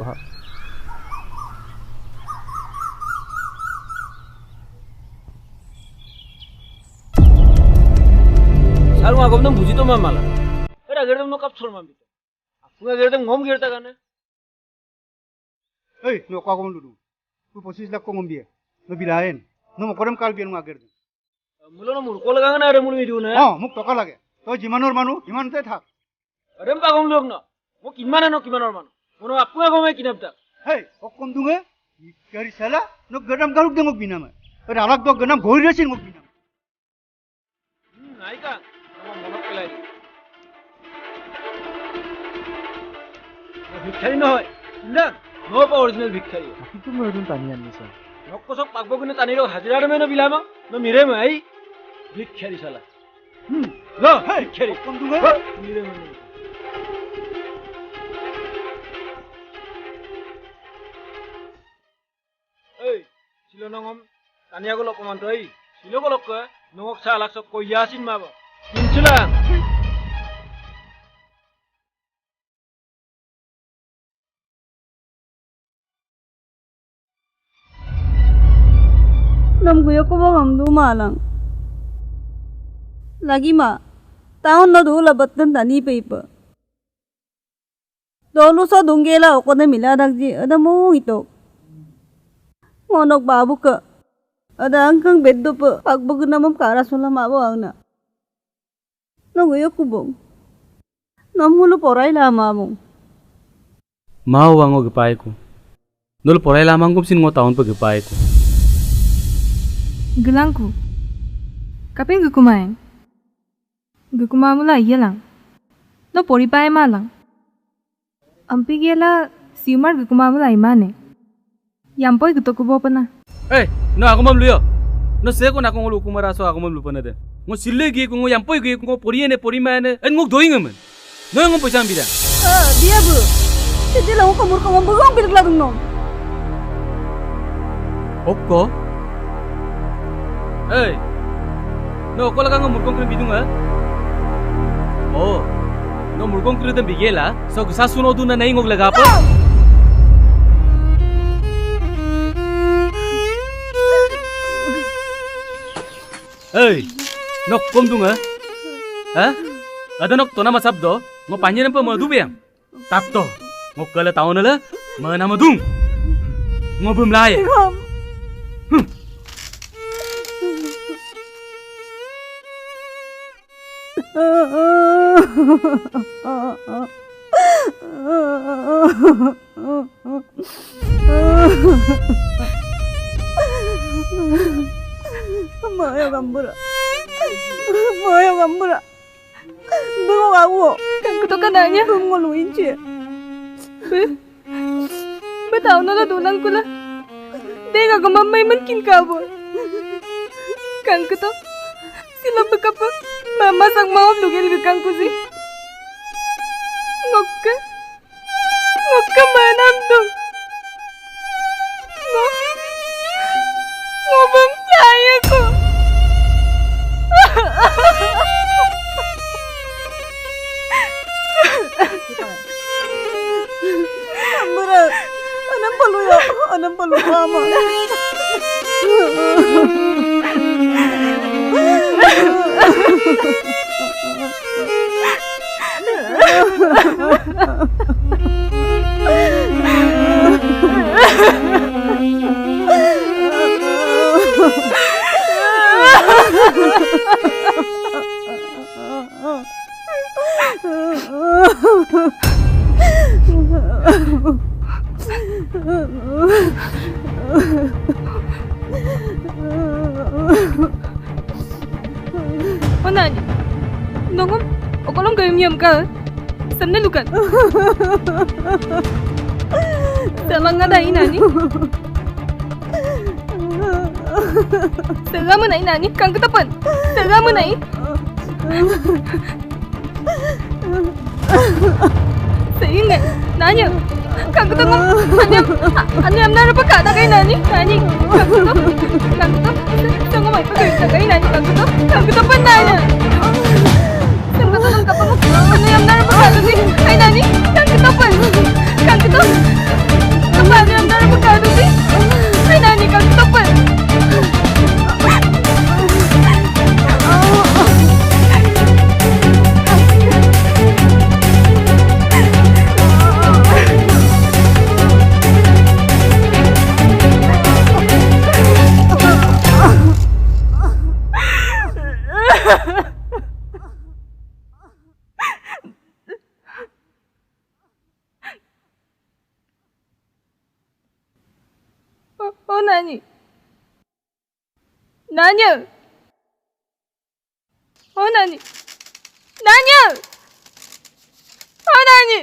Saru agam dam buji to mamala. Era gerdam no kap chor mam bita. Apunga gerdam ngom gerta gane. এই নো কা কম লুডু তুই 25 লাখ কম দিয়ে নো বিলায়েন নো মকরম কাল বিয়ান আগের দিন Mulo no mur kol ganga na re mul midu na. মোক টকা লাগে তই যিমানৰ মানুহ ইমানতে থাক Arem pa gom log na. Mo kimana no kimanor man. Mono apunga gome kinapta. হেই অকম দুঙে গাড়ি চালা নো গডাম গালুক দে মোক বিনামে আরে আলাক দ গনাম ঘড়ি রেছিন মোক বিনামে Naika. Mo monok pelai. Bhikhari no hoy. Na. No pa original bhikhari. কিন্তু মই এদিন টানি Anisa Nokkosok pagbo gune taniro hajira re no bilama. No mire me ai. Bhikhari sala. Lo bhikhari. অকম দুঙে Mire me. Ei, silo nongom tania golok pemanto ei. Silo golok ke nongok salak sok ko yasin maba. Kinculang. Nam guyo ko bang amdu malang. Lagi ma. Tahun na dula batan tani paper. Dolo sa dunggela ako na miladagji. Ada mo ito. Ngonok babu ka. Ada angkang beddo pa. Pagbag namam karasula mabo ang na. Naguyo ko bang. Namulo poray lama mo. mau wango gepay ko nol poray lamang kum sin ngo taon pa gepay ko Gelangku. Kaping gukumain. Gukumamula iya lang. No pori pae malang. Ampi gela siumar gukumamula imane. Yampoy gutokubo pa na. no ako mam luyo no se ko na ko lu kumara so ako mam lu pa na de ngo sille gi ko ngo yampoy gi ko pori ne pori mane en ngo doing man no ngo pajam bida Dia bu. Jadi lah aku kamur kamur bagong bilik ladung nom. okko 너 꼴라간 거 물건 그런 비둥아? 너 물건 그러던 비게라. 서 그 사수노두나 내 인곡 레가 아빠. 에이, 너 꼼둥아? Ada nok tona masabdo, ngo panjen pa madu beng. Tapto, ngo kala taon la, mana madung. Ngo bumlay. Maya gambura. Maya gambura. Bengok aku. Kan kuto kananya. Bengok lu inci. Betaw na ladunan ko la. Dega ka mamay man kin kabo. Kan kuto. Sila bagapa. Mama sang maom lugil gakang ko si. Ngokka. Ngokka manam dong. Ngobam kaya ko. Ambura, anam palu mama. Nani? Nongom, okolong kayo miyam ka? Saan nalukan? Salang nga dahil, Nani? Salang mo na, Nani? Kang katapan? Salang mo na, Sa'yo nga, Nani? Kang katapang, anyam narapagkata kay Nani? Nani? Kang katap? Saan nga may pagkita kay Nani? Kang katapan, Nani? Saan ka tanong kapang anyam narapagkata kay Nani? Kang katapan? Kang katap? Kapag anyam narapagkata kay Nani? Kang katapan? Nani? Nanya? Nani? Nanya? Nani?